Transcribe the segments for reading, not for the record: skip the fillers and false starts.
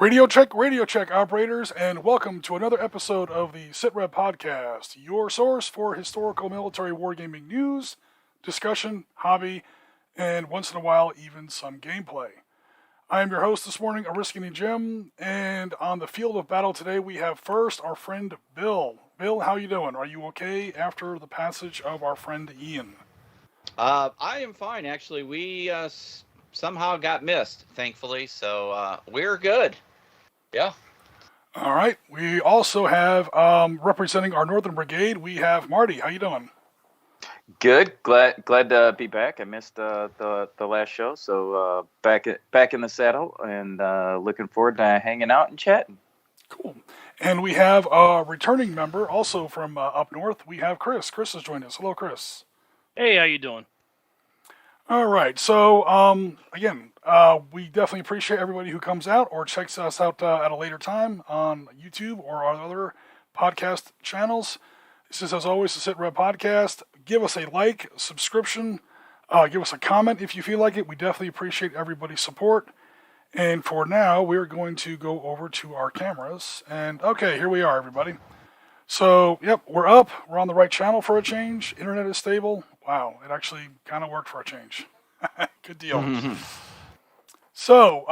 Radio check, operators, and welcome to another episode of the Sitrep Podcast, your source for historical military wargaming news, discussion, hobby, and once in a while, even some gameplay. I am your host this morning, Ariskany Jim, and on the field of battle today, we have first our friend Bill. Bill, how you doing? Are you okay after the passage of our friend Ian? I am fine, actually. We somehow got missed, thankfully, so we're good. Yeah. All right. We also have, representing our Northern Brigade, we have Marty. How you doing? Good. Glad to be back. I missed the last show, so back in the saddle, and looking forward to hanging out and chatting. Cool. And we have a returning member, also from up north. We have Chris. Chris has joined us. Hello, Chris. Hey, how you doing? All right. So, again, we definitely appreciate everybody who comes out or checks us out at a later time on YouTube or our other podcast channels. This is, as always, the Sitrep Podcast. Give us a like, subscription, give us a comment if you feel like it. We definitely appreciate everybody's support. And for now, we're going to go over to our cameras. And, okay, here we are, everybody. So, yep, we're up. We're on the right channel for a change. Internet is stable. Wow, it actually kind of worked for a change. Good deal. So,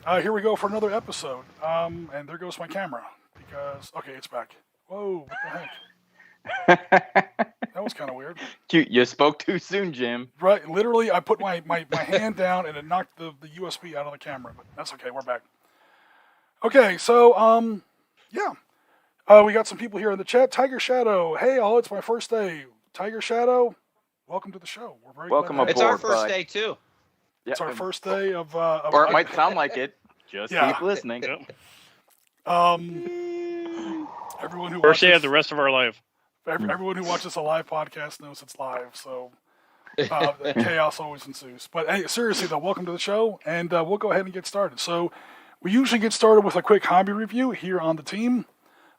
here we go for another episode. And there goes my camera. Because, okay, it's back. Whoa, what the heck? That was kind of weird. You spoke too soon, Jim. Right, literally, I put my hand down and it knocked the USB out of the camera. But that's okay, we're back. Okay, so, we got some people here in the chat. Tiger Shadow, hey all, it's my first day. Tiger Shadow, welcome to the show. We're very welcome glad. It's our first day, too. It's our first day of or it might sound like it. Just keep listening. Yep. Everyone who First day watches, of the rest of our life. everyone who watches a live podcast knows it's live, so chaos always ensues. But hey, seriously though, welcome to the show, and we'll go ahead and get started. So we usually get started with a quick hobby review here on the team.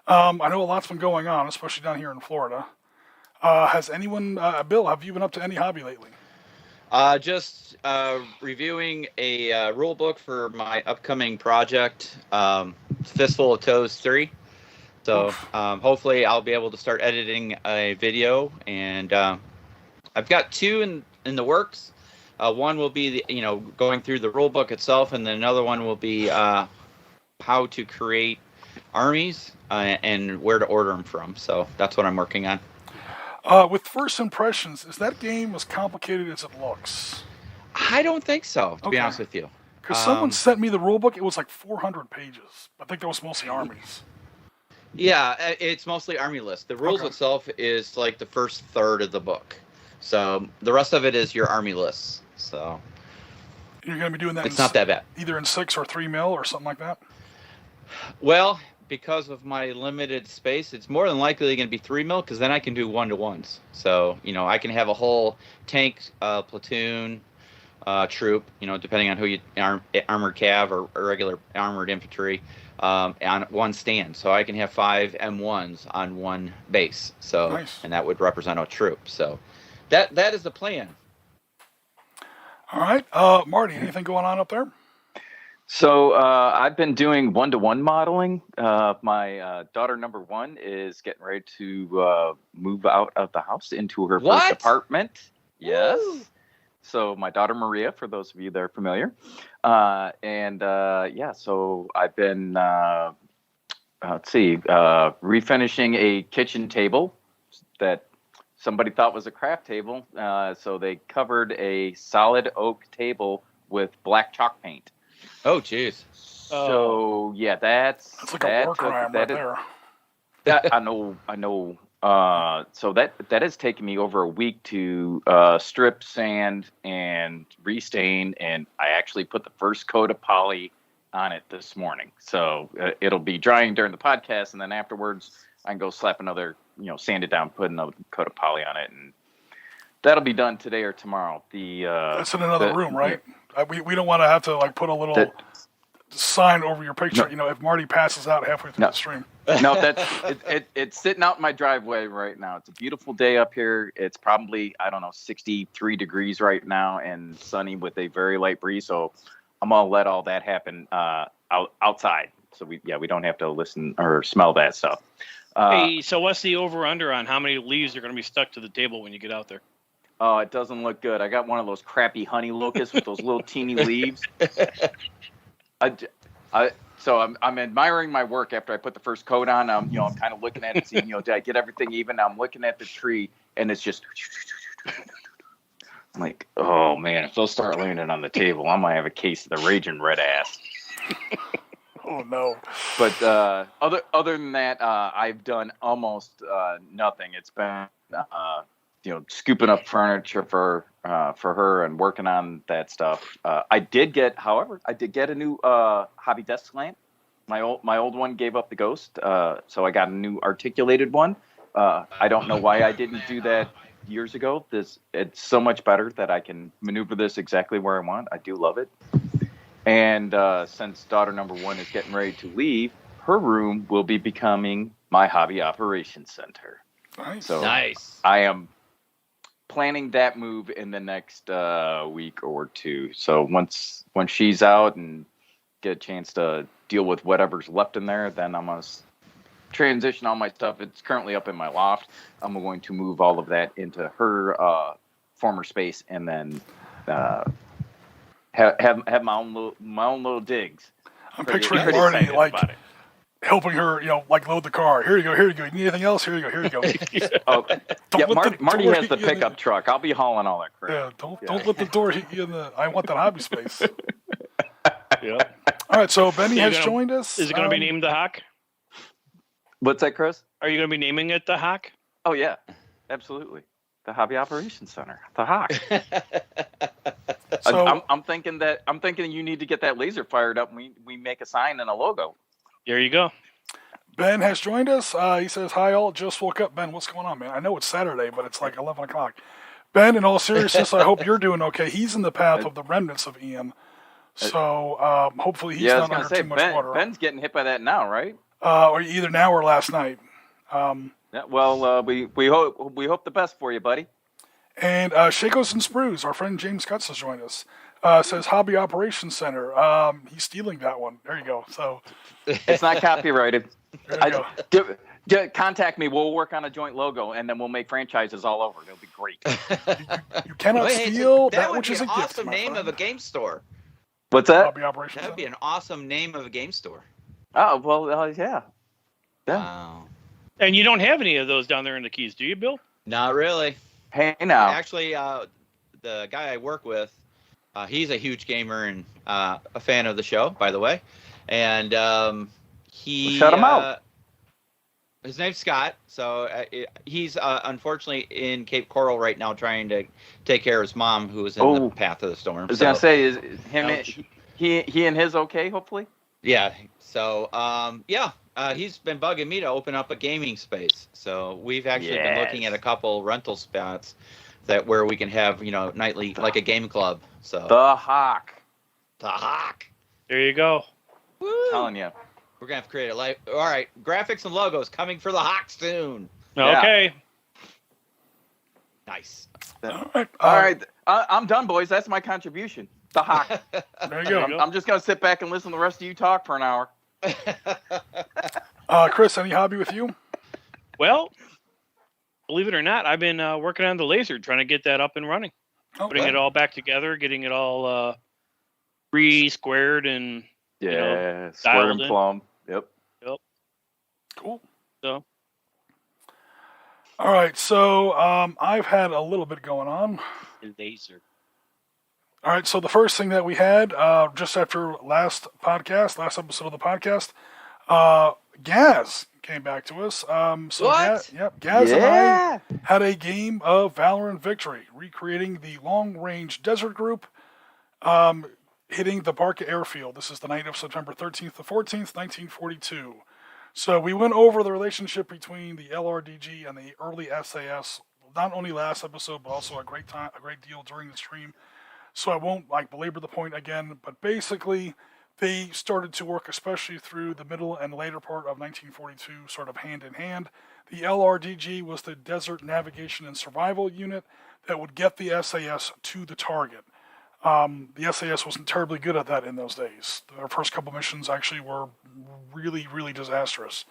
I know a lot's been going on, especially down here in Florida. Has anyone, Bill, have you been up to any hobby lately? Just reviewing a rule book for my upcoming project, Fistful of Toes 3. So hopefully I'll be able to start editing a video, and I've got two in the works. One will be going through the rule book itself, and then another one will be how to create armies and where to order them from. So that's what I'm working on. With first impressions, is that game as complicated as it looks? I don't think so, to be honest with you. Because someone sent me the rule book, it was like 400 pages. I think that was mostly armies. Yeah, it's mostly army list. The rules itself is like the first third of the book. So the rest of it is your army lists. So you're going to be doing that. It's not that bad. Either in 6 or 3 mil or something like that? Well, because of my limited space, it's more than likely going to be 3 mil, because then I can do 1-to-1s. So, I can have a whole tank, platoon, troop, depending on who you armored cav or regular armored infantry, on one stand. So I can have 5 M1s on one base. So, nice. And that would represent a troop. So that is the plan. All right. Marty, anything going on up there? So I've been doing 1-to-1 modeling. My daughter number 1 is getting ready to move out of the house into her first apartment. Yes. Woo! So my daughter Maria, for those of you that are familiar. So I've been, refinishing a kitchen table that somebody thought was a craft table. So they covered a solid oak table with black chalk paint. Oh, jeez. So that's like a war crime right there. I know. So that has taken me over a week to strip, sand, and restain, and I actually put the first coat of poly on it this morning. So it'll be drying during the podcast, and then afterwards I can go slap another, sand it down, put another coat of poly on it, and that'll be done today or tomorrow. That's in another room, right? We don't want to have to put a little sign over your picture. If Marty passes out halfway through the stream. No, it's sitting out in my driveway right now. It's a beautiful day up here. It's probably 63 degrees right now and sunny with a very light breeze. So gonna let all that happen outside, so we don't have to listen or smell that stuff. Hey, so what's the over/under on how many leaves are going to be stuck to the table when you get out there? Oh, it doesn't look good. I got one of those crappy honey locusts with those little teeny leaves. So I'm admiring my work after I put the first coat on. I'm kind of looking at it, seeing, did I get everything even? I'm looking at the tree, and it's just. I'm like, oh man, if they'll start landing on the table, I might have a case of the raging red ass. Oh no! But other than that, I've done almost nothing. It's been scooping up furniture for her and working on that stuff. I did get a new hobby desk lamp. My old one gave up the ghost, so I got a new articulated one. I don't know why I didn't do that years ago. It's so much better that I can maneuver this exactly where I want. I do love it. And since daughter number 1 is getting ready to leave, her room will be becoming my hobby operations center. Nice. So Nice. I am planning that move in the next week or two. So once she's out and get a chance to deal with whatever's left in there, then I'm going to transition all my stuff. It's currently up in my loft. I'm going to move all of that into her former space, and then have my own little digs. I'm picturing Marty like helping her, load the car. Here you go. You need anything else? Here you go. Marty has the pickup truck. I'll be hauling all that crap. Yeah, don't let the door hit you in the. I want that hobby space. Yeah. All right, so Benny has joined us. Is it going to be named the Hawk? What's that, Chris? Are you going to be naming it the Hawk? Oh yeah, absolutely. The Hobby Operations Center, the Hawk. So, I'm thinking you need to get that laser fired up, and we make a sign and a logo. There you go. Ben has joined us. He says, hi all, just woke up. Ben, what's going on, man? I know it's Saturday, but it's like 11 o'clock. Ben, in all seriousness, I hope you're doing okay. He's in the path of the remnants of Ian. So hopefully he's not under too much water. Ben's getting hit by that now, right? Or either now or last night. Yeah, well, we hope the best for you, buddy. And Shakos and Sprues, our friend James Cutts has joined us. Says Hobby Operations Center. He's stealing that one. There you go. So it's not copyrighted. There you go. Contact me. We'll work on a joint logo, and then we'll make franchises all over. It'll be great. You cannot steal that would which be is a an gift. awesome name of a game store. What's that? Hobby Operations That would be Center. an awesome name of a game store. Oh well, yeah. Wow. And you don't have any of those down there in the Keys, do you, Bill? Not really. Hey now. Actually, the guy I work with, he's a huge gamer and a fan of the show, by the way. And he Shout him out. His name's Scott. So he's unfortunately in Cape Coral right now, trying to take care of his mom, who is in the path of the storm. I was gonna say, is him he and his okay? Hopefully. Yeah. So he's been bugging me to open up a gaming space. So we've actually been looking at a couple rental spots where we can have nightly like a game club. So the Hawk. There you go. Woo! I'm telling you. We're gonna have to create a life. All right, graphics and logos coming for the Hawk soon. Okay. Nice. All right. I'm done, boys. That's my contribution. The Hawk. There you go. I'm just gonna sit back and listen to the rest of you talk for an hour. Chris, any hobby with you? Well, believe it or not, I've been working on the laser, trying to get that up and running. Okay. Putting it all back together, getting it all re-squared and square dialed and in. plumb. Yep. Cool. So. All right, so I've had a little bit going on. The laser. All right, so the first thing that we had just after last episode of the podcast, Gaz came back to us. What? Gaz and I had a game of Valorant Victory, recreating the long-range desert group, hitting the Barca airfield. This is the night of September 13th to 14th, 1942. So we went over the relationship between the LRDG and the early SAS, not only last episode, but also a great deal during the stream. So I won't belabor the point again, but basically they started to work, especially through the middle and later part of 1942, sort of hand in hand. The LRDG was the Desert Navigation and Survival Unit that would get the SAS to the target. The SAS wasn't terribly good at that in those days. Their first couple missions actually were really, really disastrous.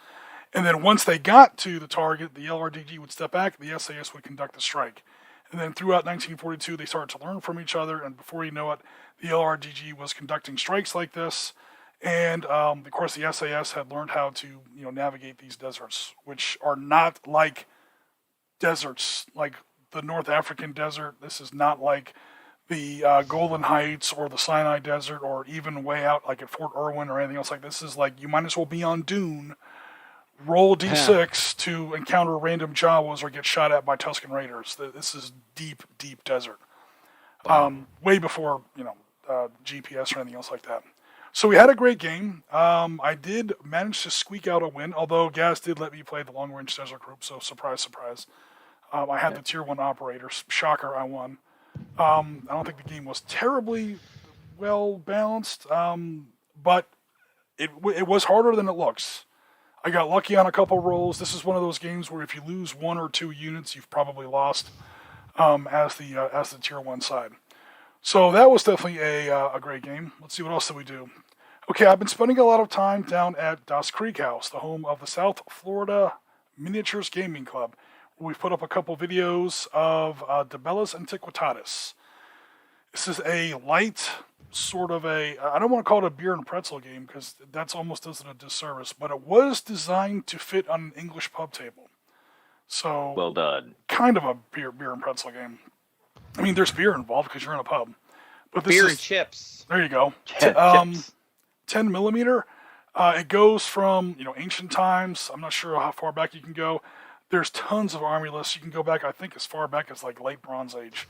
And then once they got to the target, the LRDG would step back, the SAS would conduct a strike. And then throughout 1942, they started to learn from each other, and before you know it, the LRDG was conducting strikes like this. And of course, the SAS had learned how to navigate these deserts, which are not like deserts like the North African desert. This is not like the Golan Heights or the Sinai Desert or even way out like at Fort Irwin or anything else like this. Is like you might as well be on Dune, roll D6 to encounter random Jawas or get shot at by Tusken Raiders. This is deep, deep desert. Way before GPS or anything else like that. So we had a great game. I did manage to squeak out a win, although Gaz did let me play the Long Range Desert Group, so surprise, surprise. I had the Tier 1 operators. Shocker, I won. I don't think the game was terribly well balanced, but it was harder than it looks. I got lucky on a couple rolls. This is one of those games where if you lose 1 or 2 units, you've probably lost as the Tier 1 side. So that was definitely a great game. Let's see, what else did we do? Okay, I've been spending a lot of time down at Das Creek House, the home of the South Florida Miniatures Gaming Club. We've put up a couple videos of De Bellas Antiquitatis. This is a light, sort of I don't want to call it a beer and pretzel game because that's almost does it a disservice, but it was designed to fit on an English pub table. So, well done. Kind of a beer and pretzel game. I mean, there's beer involved because you're in a pub. But beer and chips. There you go. Chips. 10 millimeter. It goes from ancient times. I'm not sure how far back you can go. There's tons of army lists. You can go back, I think, as far back as like late Bronze Age.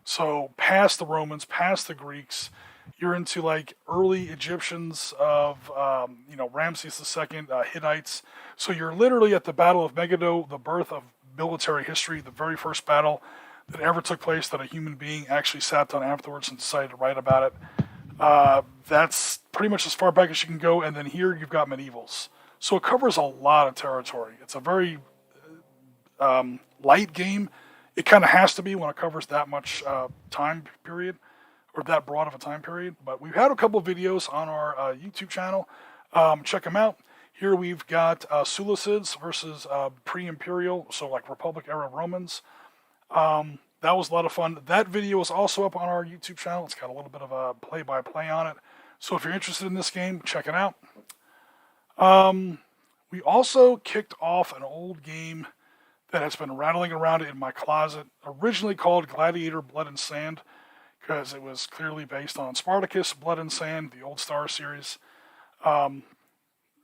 So past the Romans, past the Greeks, you're into like early Egyptians of Ramses II, Hittites. So you're literally at the Battle of Megiddo, the birth of military history, the very first battle that ever took place that a human being actually sat down afterwards and decided to write about it. That's pretty much as far back as you can go. And then here you've got medievals. So it covers a lot of territory. It's a very light game. It kind of has to be when it covers that much time period or that broad of a time period. But we've had a couple of videos on our YouTube channel. Check them out. Here we've got Seleucids versus pre-imperial, so like Republic era Romans. That was a lot of fun. That video is also up on our YouTube channel. It's got a little bit of a play-by-play on it. So if you're interested in this game, check it out. We also kicked off an old game that has been rattling around in my closet, originally called Gladiator Blood and Sand, because it was clearly based on Spartacus, Blood and Sand, the old Star series.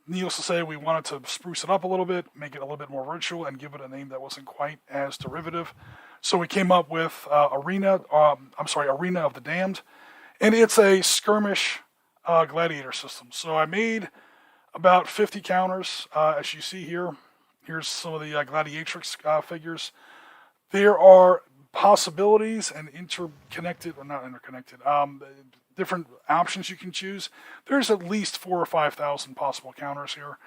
Needless to say, we wanted to spruce it up a little bit, make it a little bit more virtual, and give it a name that wasn't quite as derivative. So we came up with Arena of the Damned, and it's a skirmish gladiator system. So I made about 50 counters, as you see here. Here's some of the gladiatrix figures. There are possibilities and different options you can choose. There's at least 4,000 or 5,000 possible counters here,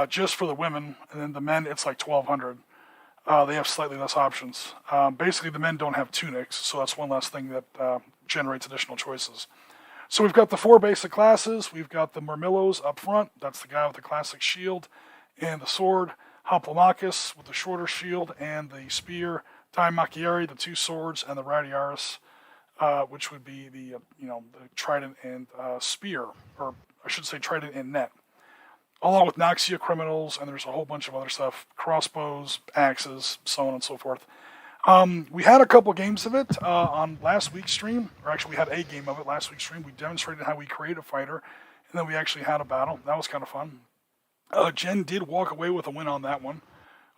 just for the women, and then the men it's like 1,200. They have slightly less options. Basically, the men don't have tunics, so that's one less thing that generates additional choices. So we've got the 4 basic classes. We've got the Myrmillos up front. That's the guy with the classic shield and the sword. Hoplomachus with the shorter shield and the spear. Dimachieri, the 2 swords, and the Radiaris, which would be the trident and spear, or I should say trident and net. Along with Noxia criminals, and there's a whole bunch of other stuff, crossbows, axes, so on and so forth. We had a couple games of it on last week's stream, or actually we had a game of it last week's stream. We demonstrated how we create a fighter, and then we actually had a battle. That was kind of fun. Jen did walk away with a win on that one,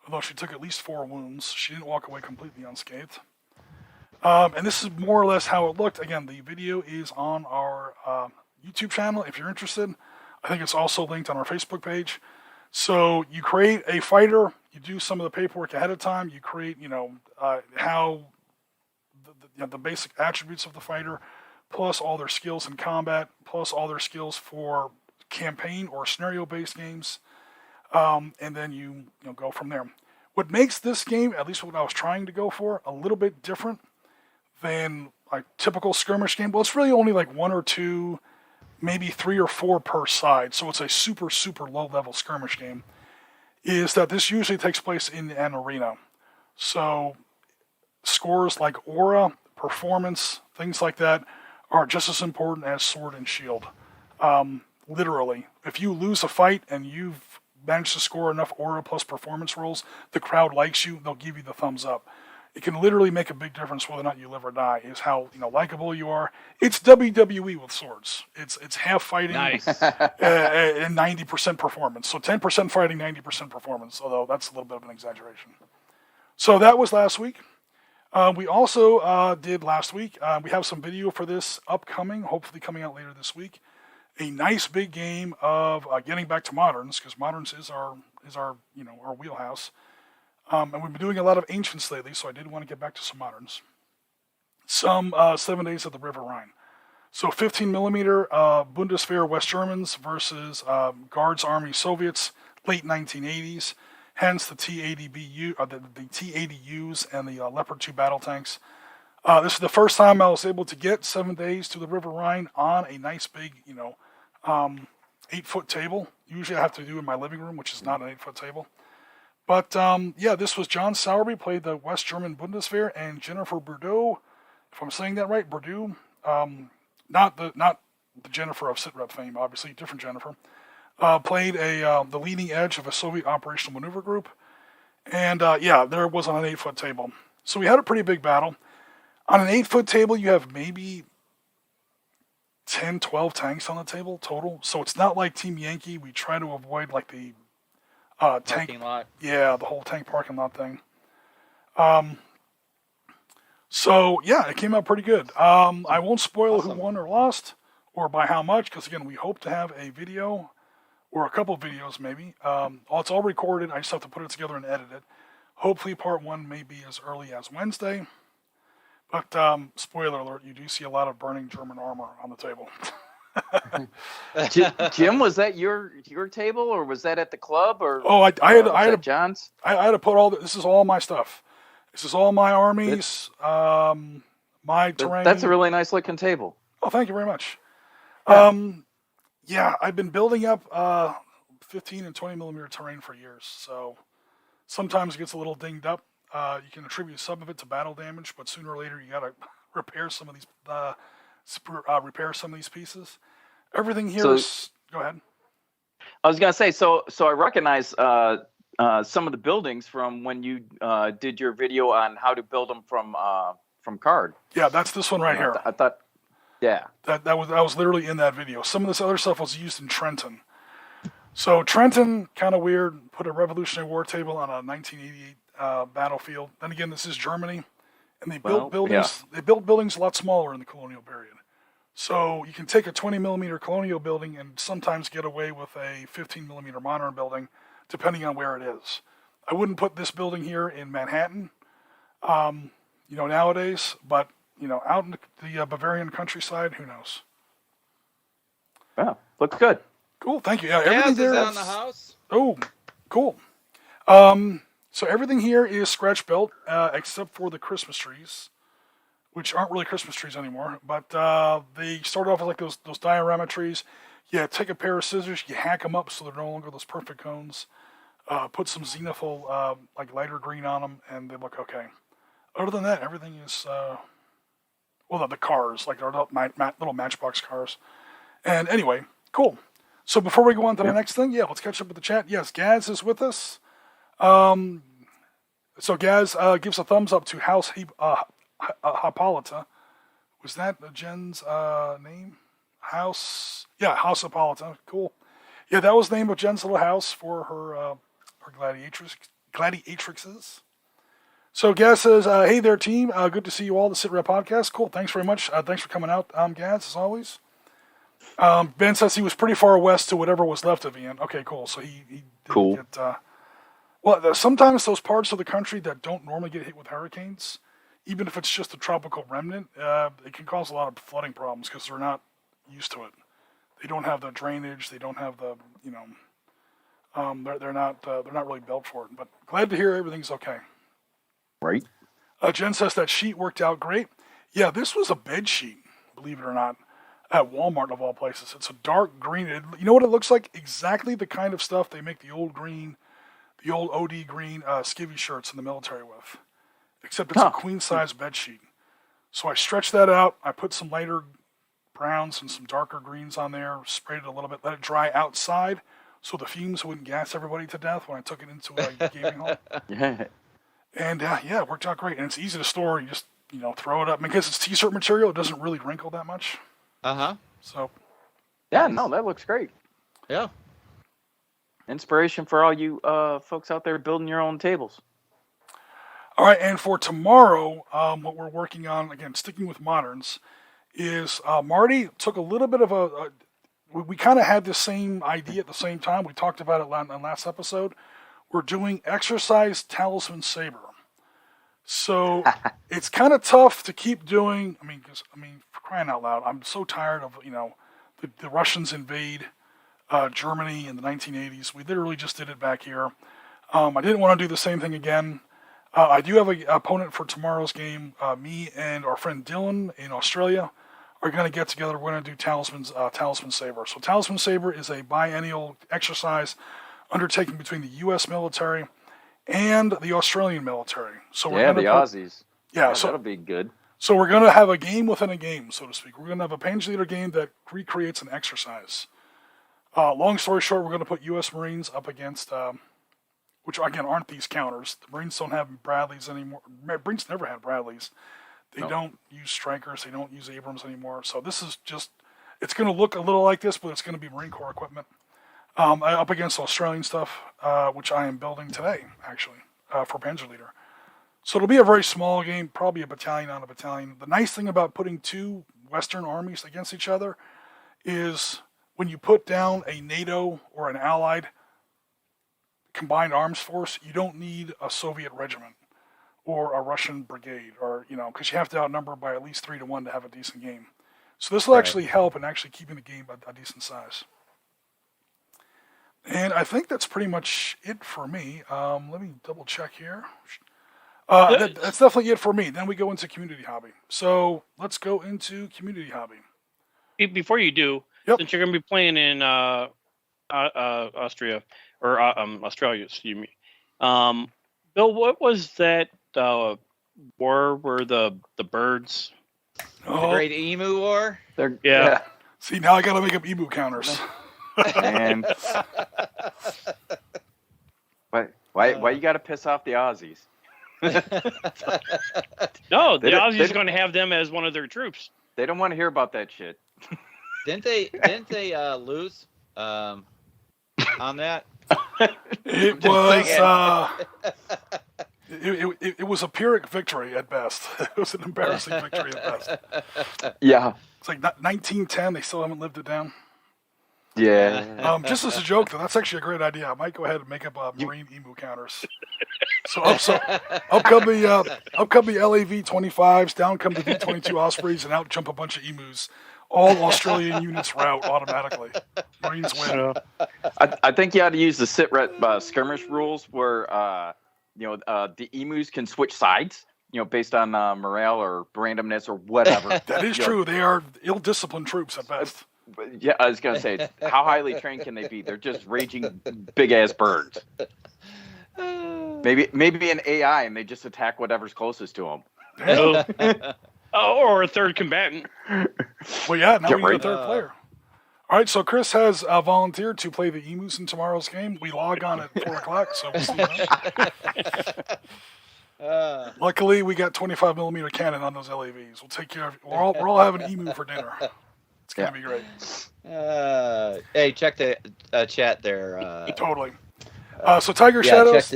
although she took at least 4 wounds. She didn't walk away completely unscathed. And this is more or less how it looked. Again, the video is on our YouTube channel if you're interested. I think it's also linked on our Facebook page. So you create a fighter, you do some of the paperwork ahead of time, you create, how the basic attributes of the fighter, plus all their skills in combat, plus all their skills for campaign or scenario-based games, and then you go from there. What makes this game, at least what I was trying to go for, a little bit different than like typical skirmish game. Well, it's really only like 1 or 2, maybe 3 or 4 per side. So it's a super, super low level skirmish game. Is that this usually takes place in an arena. So scores like aura, performance, things like that are just as important as sword and shield. Literally, if you lose a fight and you've managed to score enough aura plus performance rolls, the crowd likes you, they'll give you the thumbs up. It can literally make a big difference whether or not you live or die, is how likable you are. It's WWE with swords. It's half fighting Nice. and 90% performance. So 10% fighting, 90% performance, although that's a little bit of an exaggeration. So that was last week. We also did last week. We have some video for this upcoming, hopefully coming out later this week. A nice big game of getting back to moderns, because moderns is our our wheelhouse. And we've been doing a lot of ancients lately, so I did want to get back to some moderns. Some 7 days at the River Rhine. So 15 millimeter Bundeswehr West Germans versus Guards Army Soviets, late 1980s. Hence the T-80BU, the T-80Us and the Leopard 2 battle tanks. This is the first time I was able to get 7 days to the River Rhine on a nice big, 8-foot table. Usually I have to do in my living room, which is not an 8-foot table. But this was John Sowerby played the West German Bundeswehr, and Jennifer Bordeaux, if I'm saying that right, Bordeaux, not the Jennifer of Sitrep fame, obviously, different Jennifer, played the leading edge of a Soviet operational maneuver group, and there was on an 8-foot table. So we had a pretty big battle. On an 8-foot table, you have maybe 10, 12 tanks on the table total. So it's not like Team Yankee. We try to avoid like the tank Parking lot. Yeah, the whole tank parking lot thing. It came out pretty good. I won't spoil who won or lost or by how much, because again, we hope to have a video or a couple of videos maybe. It's all recorded. I just have to put it together and edit it. Hopefully part 1 may be as early as Wednesday. But spoiler alert, you do see a lot of burning German armor on the table. Jim, was that your table, or was that at the club, or I had John's? I had to put this is all my stuff. This is all my armies, my terrain. That's a really nice looking table. Oh, thank you very much. Yeah. I've been building up 15 and 20 millimeter terrain for years, so sometimes it gets a little dinged up. You can attribute some of it to battle damage, but sooner or later you gotta repair some of these pieces. Everything here is. Go ahead. I was gonna say, so I recognize some of the buildings from when you did your video on how to build them from card. Yeah, that's this one right here. I thought, yeah. That was literally in that video. Some of this other stuff was used in Trenton. So Trenton, kind of weird, put a Revolutionary War table on a 1988 battlefield. Then again, this is Germany, and they built buildings. Yeah. They built buildings a lot smaller in the colonial period. So you can take a 20 millimeter colonial building and sometimes get away with a 15 millimeter modern building, depending on where it is. I wouldn't put this building here in Manhattan, nowadays, but out in the Bavarian countryside, who knows? Yeah, looks good. Cool, thank you. Yeah, everything there is on the house. Oh, cool. So everything here is scratch built, except for the Christmas trees, which aren't really Christmas trees anymore. But they started off with like those diorama trees. Yeah, take a pair of scissors, you hack them up so they're no longer those perfect cones. Put some zenithal, like lighter green on them, and they look okay. Other than that, everything is the cars, like our little Matchbox cars. And anyway, cool. So before we go on to the next thing, let's catch up with the chat. Yes, Gaz is with us. So Gaz gives a thumbs up to House Hippolyta. Was that Jen's name? House Hippolyta. Cool. Yeah, that was the name of Jen's little house for her gladiatrixes. So Gaz says, hey there, team. Good to see you all, the Sitrep Podcast. Cool, thanks very much. Thanks for coming out, Gaz, as always. Ben says he was pretty far west to whatever was left of Ian. Okay, cool. So he cool. Get, sometimes those parts of the country that don't normally get hit with hurricanes, even if it's just a tropical remnant, it can cause a lot of flooding problems because they're not used to it. They don't have the drainage. They don't have the, they're not really built for it. But glad to hear everything's okay. Right. Jen says that sheet worked out great. Yeah, this was a bed sheet, believe it or not, at Walmart of all places. It's a dark green. You know what it looks like? Exactly the kind of stuff they make the old OD green skivvy shirts in the military with. Except it's a queen size bed sheet. So I stretched that out. I put some lighter browns and some darker greens on there, sprayed it a little bit, let it dry outside so the fumes wouldn't gas everybody to death when I took it into a gaming hall. And yeah, it worked out great. And it's easy to store. You just, throw it up. Because it's t-shirt material, it doesn't really wrinkle that much. So. Yeah, no, that looks great. Yeah. Inspiration for all you folks out there building your own tables. All right, and for tomorrow, what we're working on, again, sticking with moderns, is Marty took a little bit of we kind of had the same idea at the same time. We talked about it in the last episode. We're doing exercise Talisman Saber. So it's kind of tough to keep doing. For crying out loud, I'm so tired of, the Russians invade Germany in the 1980s. We literally just did it back here. I didn't want to do the same thing again. I do have an opponent for tomorrow's game. Me and our friend Dylan in Australia are going to get together. We're going to do Talisman Saber. So Talisman Saber is a biennial exercise undertaken between the U.S. military and the Australian military. So we're the Aussies. Yeah, so that'll be good. So we're going to have a game within a game, so to speak. We're going to have a Panzer Leader game that recreates an exercise. Long story short, we're going to put U.S. Marines up against, which again aren't these counters. The Marines don't have Bradleys anymore. Marines never had Bradleys. They don't use Strikers. They don't use Abrams anymore. So this is just, it's going to look a little like this, but it's going to be Marine Corps equipment. Up against Australian stuff, which I am building today, actually, for Panzer Leader. So it'll be a very small game, probably a battalion on a battalion. The nice thing about putting two Western armies against each other is when you put down a NATO or an Allied combined arms force, you don't need a Soviet regiment or a Russian brigade, or because you have to outnumber by at least 3-1 to have a decent game. So this will actually help in actually keeping the game a decent size. And I think that's pretty much it for me. Let me double check here. That's definitely it for me. Then we go into community hobby. So let's go into community hobby. Before you do, since you're going to be playing in Austria or Australia, excuse me. Bill, what was that war where the birds? The Great Emu War. Yeah. See, now I got to make up emu counters. And why you got to piss off the Aussies? No, the Aussies are going to have them as one of their troops. They don't want to hear about that shit. Didn't they lose on that? It was it was a Pyrrhic victory at best. It was an embarrassing victory at best. Yeah. It's like 1910. They still haven't lived it down. Yeah. Just as a joke, though, that's actually a great idea. I might go ahead and make up Marine emu counters. So up come the LAV 25s, down come the V-22 Ospreys, and out jump a bunch of emus. All Australian units rout automatically. Marines win. I think you ought to use the Sitrep skirmish rules where the emus can switch sides. Based on morale or randomness or whatever. That is true. They are ill-disciplined troops at best. Yeah, I was gonna say, how highly trained can they be? They're just raging big ass birds. Maybe an AI, and they just attack whatever's closest to them. Or a third combatant. Well, yeah, now we need a third player. All right, so Chris has volunteered to play the emus in tomorrow's game. We log on at 4:00, so we'll see. Luckily, we got 25mm cannon on those LAVs. We'll take care of it. We're all having emu for dinner. It's gonna be great. Hey, check the chat there. Totally. So Tiger Shadows.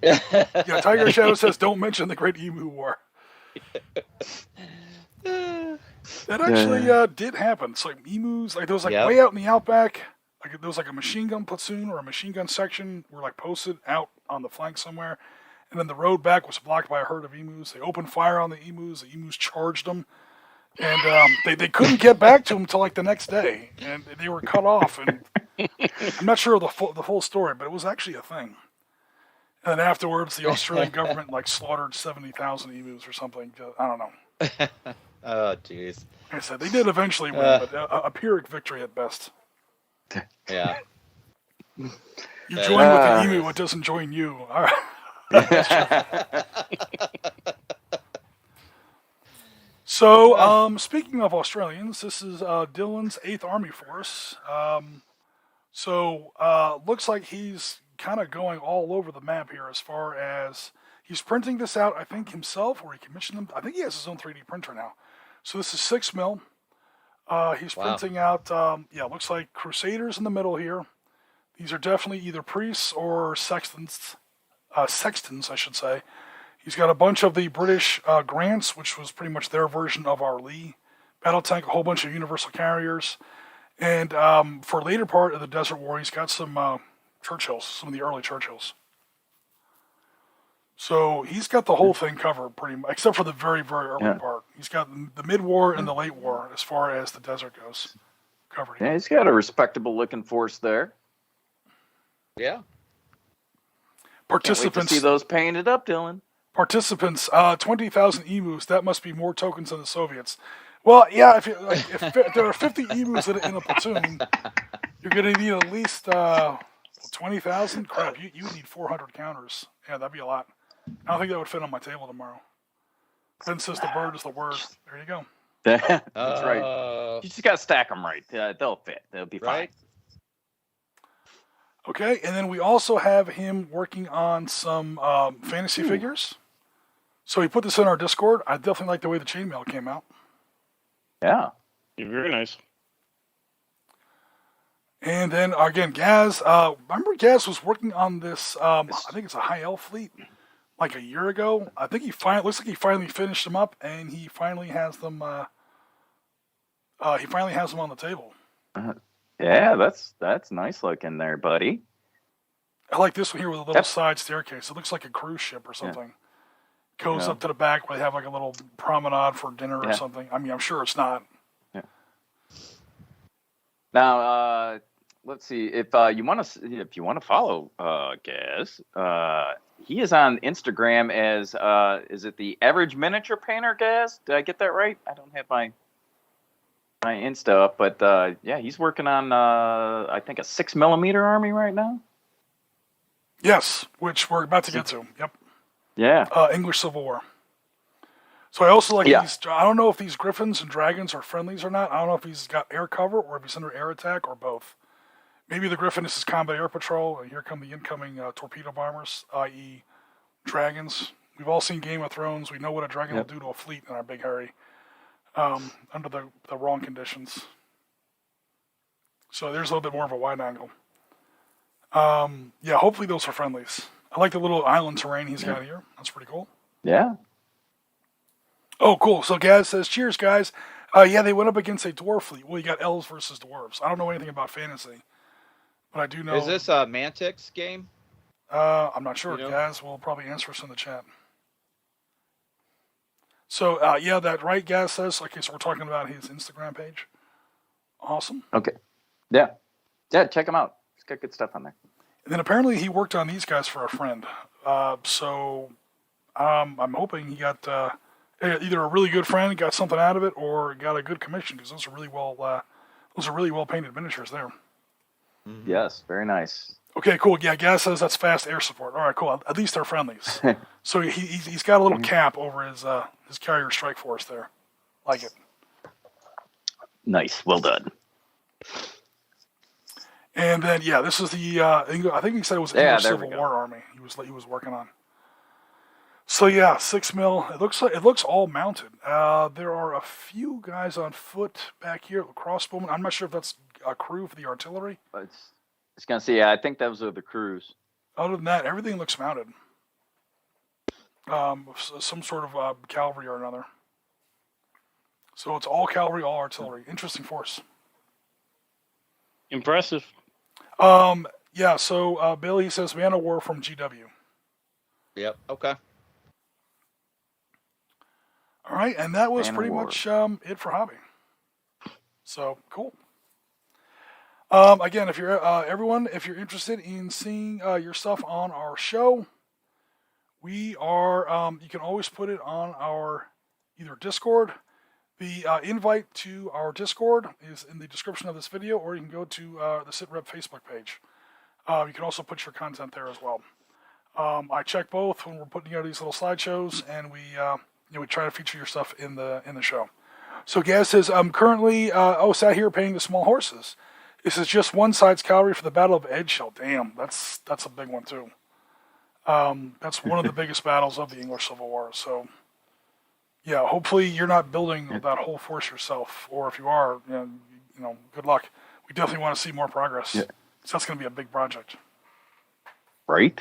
Tiger Shadow says, "Don't mention the Great Emu War." That actually did happen. It's like emus, like there was way out in the outback. Like there was like a machine gun platoon or a machine gun section were like posted out on the flank somewhere, and then the road back was blocked by a herd of emus. They opened fire on the emus. The emus charged them. And they couldn't get back to him until like the next day, and they were cut off. And I'm not sure of the full story, but it was actually a thing. And then afterwards, the Australian government like slaughtered 70,000 emus or something. I don't know. Oh, jeez. Like I said, they did eventually win, but a Pyrrhic victory at best. Yeah. You join with the emu, it doesn't join you. All right. So, speaking of Australians, this is Dylan's 8th Army Force. Looks like he's kind of going all over the map here as far as he's printing this out, I think, himself, or he commissioned them. I think he has his own 3D printer now. So this is 6 mil. He's printing out, looks like Crusaders in the middle here. These are definitely either priests or sextons, I should say. He's got a bunch of the British Grants, which was pretty much their version of our Lee battle tank, a whole bunch of universal carriers. And for later part of the Desert War, he's got some Churchills, some of the early Churchills. So he's got the whole thing covered pretty much, except for the very, very early part. He's got the mid-war and the late war as far as the desert goes covered. Yeah, he's got a respectable looking force there. Yeah. Participants. Can't wait to see those painted up, Dylan. Participants, 20,000 emus. That must be more tokens than the Soviets. Well, yeah, if there are 50 emus in a platoon, you're going to need at least 20,000. Crap, you need 400 counters. Yeah, that'd be a lot. I don't think that would fit on my table tomorrow. Ben says the bird is the word. There you go. That's right. You just got to stack them right. They'll fit. They'll be fine. Right. Okay, and then we also have him working on some fantasy figures. So he put this in our Discord. I definitely like the way the chainmail came out. Yeah. Very nice. And then, again, Gaz. Remember Gaz was working on this, I think it's a High Elf fleet, like a year ago. I think looks like he finally finished them up, and he finally has them on the table. Yeah, that's nice looking there, buddy. I like this one here with a little side staircase. It looks like a cruise ship or something. Goes up to the back where they have like a little promenade for dinner or something. I mean, I'm sure it's not. Yeah. Now, let's see if you want to follow Gaz. He is on Instagram as is it the Average Miniature Painter, Gaz? Did I get that right? I don't have my Insta up, but he's working on I think a 6mm army right now. Yes, which we're about to get to. Yep. Yeah. English Civil War. So I also like these. I don't know if these Griffins and Dragons are friendlies or not. I don't know if he's got air cover or if he's under air attack or both. Maybe the Griffin is his combat air patrol, and here come the incoming torpedo bombers, i.e. Dragons. We've all seen Game of Thrones. We know what a dragon will do to a fleet in our big hurry under the wrong conditions. So there's a little bit more of a wide angle. Hopefully those are friendlies. I like the little island terrain he's got here. That's pretty cool. Yeah. Oh, cool. So Gaz says, cheers, guys. They went up against a dwarf fleet. Well, you got elves versus dwarves. I don't know anything about fantasy, but I do know. Is this a Mantix game? I'm not sure. Gaz will probably answer us in the chat. So, that right, Gaz says. Okay, so we're talking about his Instagram page. Awesome. Okay. Yeah. Yeah, check him out. He's got good stuff on there. And then apparently he worked on these guys for a friend. I'm hoping he got either a really good friend, got something out of it, or got a good commission, because those are really well painted miniatures there. Mm-hmm. Yes, very nice. Okay, cool. Yeah, Gaz says that's fast air support. All right, cool. At least they're friendlies. So he's got a little cap over his carrier strike force there. Like it. Nice. Well done. And then this is the I think he said it was English Civil War Army he was working on. So 6mm. It looks all mounted. There are a few guys on foot back here, crossbowmen. I'm not sure if that's a crew for the artillery. It's gonna say I think those are the crews. Other than that, everything looks mounted. Some sort of cavalry or another. So it's all cavalry, all artillery. Interesting force. Impressive. So Bill, he says Man of War from GW. Yep. Okay. All right, and that was pretty much it for hobby. So cool. Again, if you're if you're interested in seeing your stuff on our show, we are. You can always put it on our either Discord. The invite to our Discord is in the description of this video, or you can go to the Sitrep Facebook page. You can also put your content there as well. I check both when we're putting together these little slideshows, and we try to feature your stuff in the show. So Gaz says, I'm currently sat here painting the small horses. This is just one side's cavalry for the Battle of Eggshell. Damn, that's a big one too. That's one of the biggest battles of the English Civil War. So, yeah, hopefully you're not building that whole force yourself, or if you are, good luck. We definitely want to see more progress. Yeah. So that's going to be a big project. Right.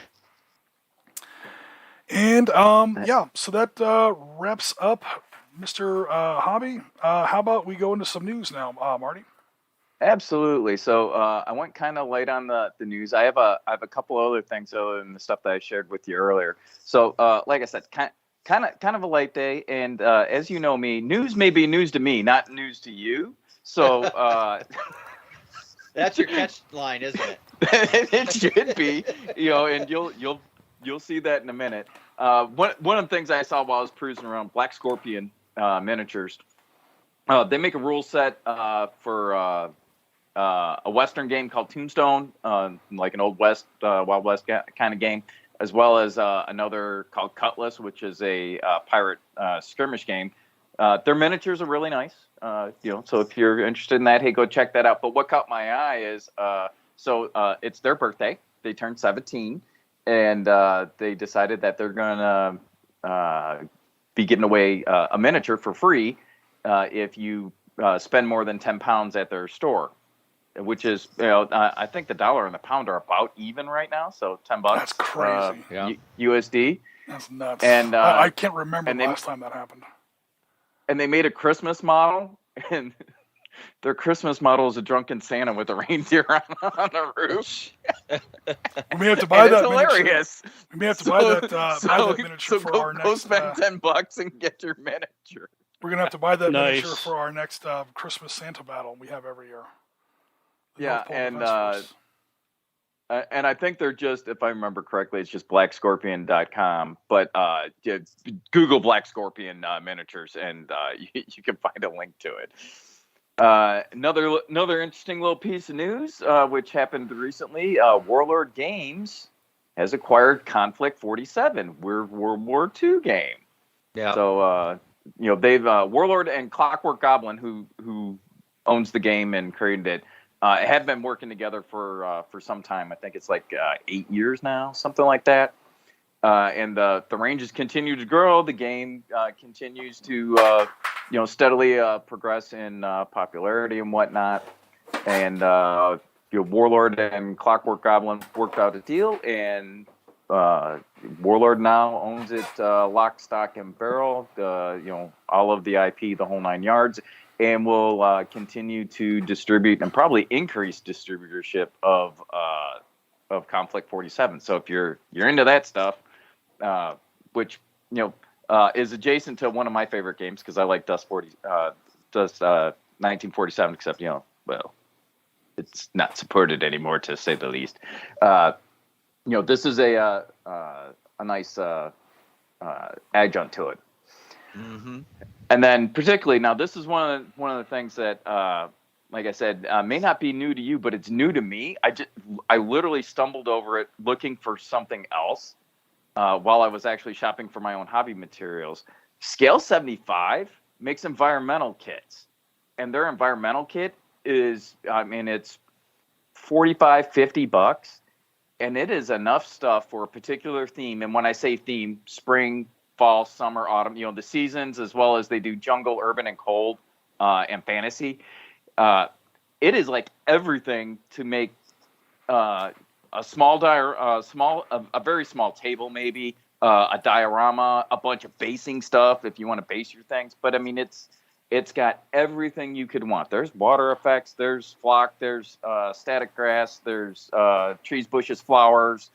And so that wraps up Mr. Hobby. How about we go into some news now, Marty? Absolutely. So I went kind of light on the news. I have a couple other things other than the stuff that I shared with you earlier. So like I said, kind of a light day, and as you know me, news may be news to me, not news to you. So that's your catch line, isn't it? It should be, and you'll see that in a minute. One of the things I saw while I was cruising around, Black Scorpion miniatures. They make a rule set for a Western game called Tombstone, like an Old West, Wild West kind of game, as well as another called Cutlass, which is a pirate skirmish game. Their miniatures are really nice, so if you're interested in that, hey, go check that out. But what caught my eye is, it's their birthday. They turned 17, and they decided that they're going to be giving away a miniature for free if you spend more than 10 pounds at their store, which is, I think the dollar and the pound are about even right now. So $10. That's crazy. USD. That's nuts. And I can't remember the last time that happened. And they made a Christmas model, and their Christmas model is a drunken Santa with a reindeer on the roof. We may have to buy that. It's hilarious. Miniature. We may have to buy that miniature for our next. Go spend $10 and get your miniature. We're gonna have to buy that miniature for our next Christmas Santa battle we have every year. And I think they're just, if I remember correctly, it's just blackscorpion.com. But Google Black Scorpion miniatures, and you can find a link to it. Another interesting little piece of news, which happened recently. Warlord Games has acquired Conflict 47, World War II game. Yeah. So they've Warlord and Clockwork Goblin, who owns the game and created it, have been working together for some time. I think it's like 8 years now, something like that. And the ranges continue to grow. The game continues to steadily progress in popularity and whatnot. And Warlord and Clockwork Goblin worked out a deal, and Warlord now owns it lock, stock, and barrel. All of the IP, the whole 9 yards. And will continue to distribute and probably increase distributorship of Conflict 47. So if you're into that stuff, which is adjacent to one of my favorite games, because I like Dust 1947, except it's not supported anymore, to say the least. This is a nice adjunct to it. Mm-hmm. And then particularly, now this is one of the things that, like I said, may not be new to you, but it's new to me. I literally stumbled over it looking for something else while I was actually shopping for my own hobby materials. Scale 75 makes environmental kits, and their environmental kit is, it's $45-50, and it is enough stuff for a particular theme. And when I say theme, spring, fall, summer, autumn, the seasons, as well as they do jungle, urban, and cold, and fantasy. It is like everything to make a very small table, maybe a diorama, a bunch of basing stuff if you want to base your things. But it's got everything you could want. There's water effects, there's flock, there's static grass, there's trees, bushes, flowers,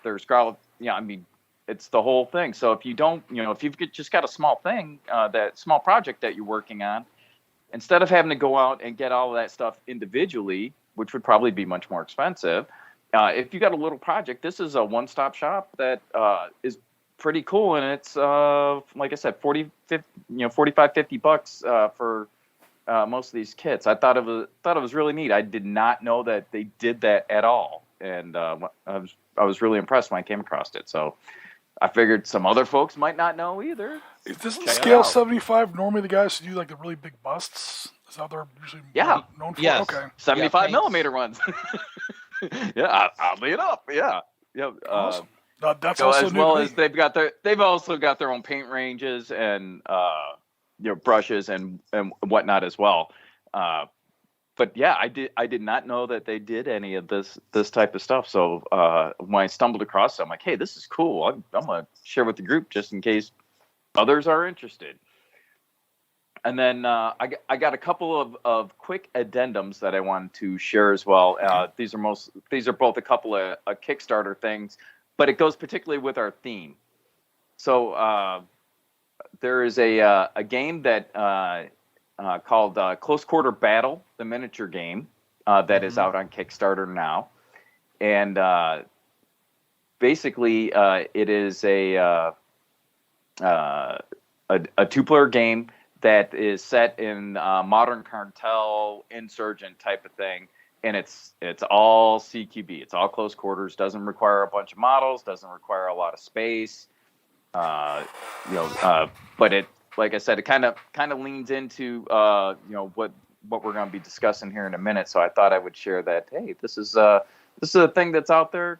there's garlic. It's the whole thing. So if you don't, if you've just got a small thing, that small project that you're working on, instead of having to go out and get all of that stuff individually, which would probably be much more expensive, if you got a little project, this is a one-stop shop that is pretty cool, and it's like I said, 40, 50, $45, $50 for most of these kits. I thought it was really neat. I did not know that they did that at all, and I was really impressed when I came across it. So I figured some other folks might not know either. Is this the Check it scale out. 75? Normally the guys who do like the really big busts. Is that what they're usually known for? Yes. Okay. 75 millimeter ones. Yeah, oddly enough, yeah. Awesome. That's So also as new well to as me. they've also got their own paint ranges and brushes and whatnot as well. But yeah, I did not know that they did any of this type of stuff. So when I stumbled across it, I'm like, hey, this is cool. I'm gonna share with the group just in case others are interested. And then I got a couple of quick addendums that I wanted to share as well. These are both a couple of Kickstarter things, but it goes particularly with our theme. So there is a game that called Close Quarter Battle, the miniature game that is out on Kickstarter now, and basically it is a 2-player game that is set in modern cartel insurgent type of thing, and it's all CQB. It's all close quarters. Doesn't require a bunch of models. Doesn't require a lot of space. But it, like I said, it kind of leans into what we're going to be discussing here in a minute. So I thought I would share that. Hey, this is a thing that's out there.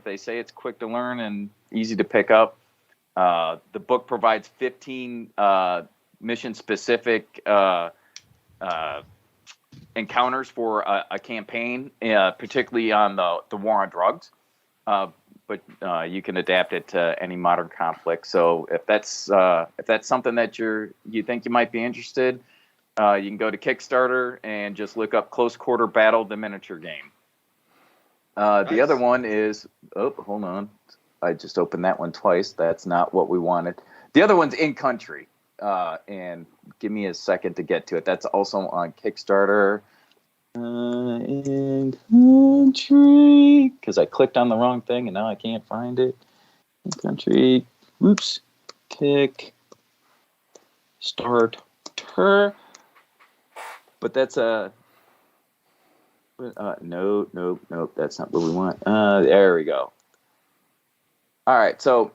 They say it's quick to learn and easy to pick up. The book provides 15 mission-specific encounters for a campaign, particularly on the war on drugs. But you can adapt it to any modern conflict. So if that's something that you think you might be interested, you can go to Kickstarter and just look up Close Quarter Battle, the miniature game. Nice. The other one is hold on, I just opened that one twice. That's not what we wanted. The other one's In Country. And give me a second to get to it. That's also on Kickstarter. In Country, because I clicked on the wrong thing and now I can't find it. In Country. Oops. Kick. Start. But that's a. Nope. That's not what we want. There we go. All right. So,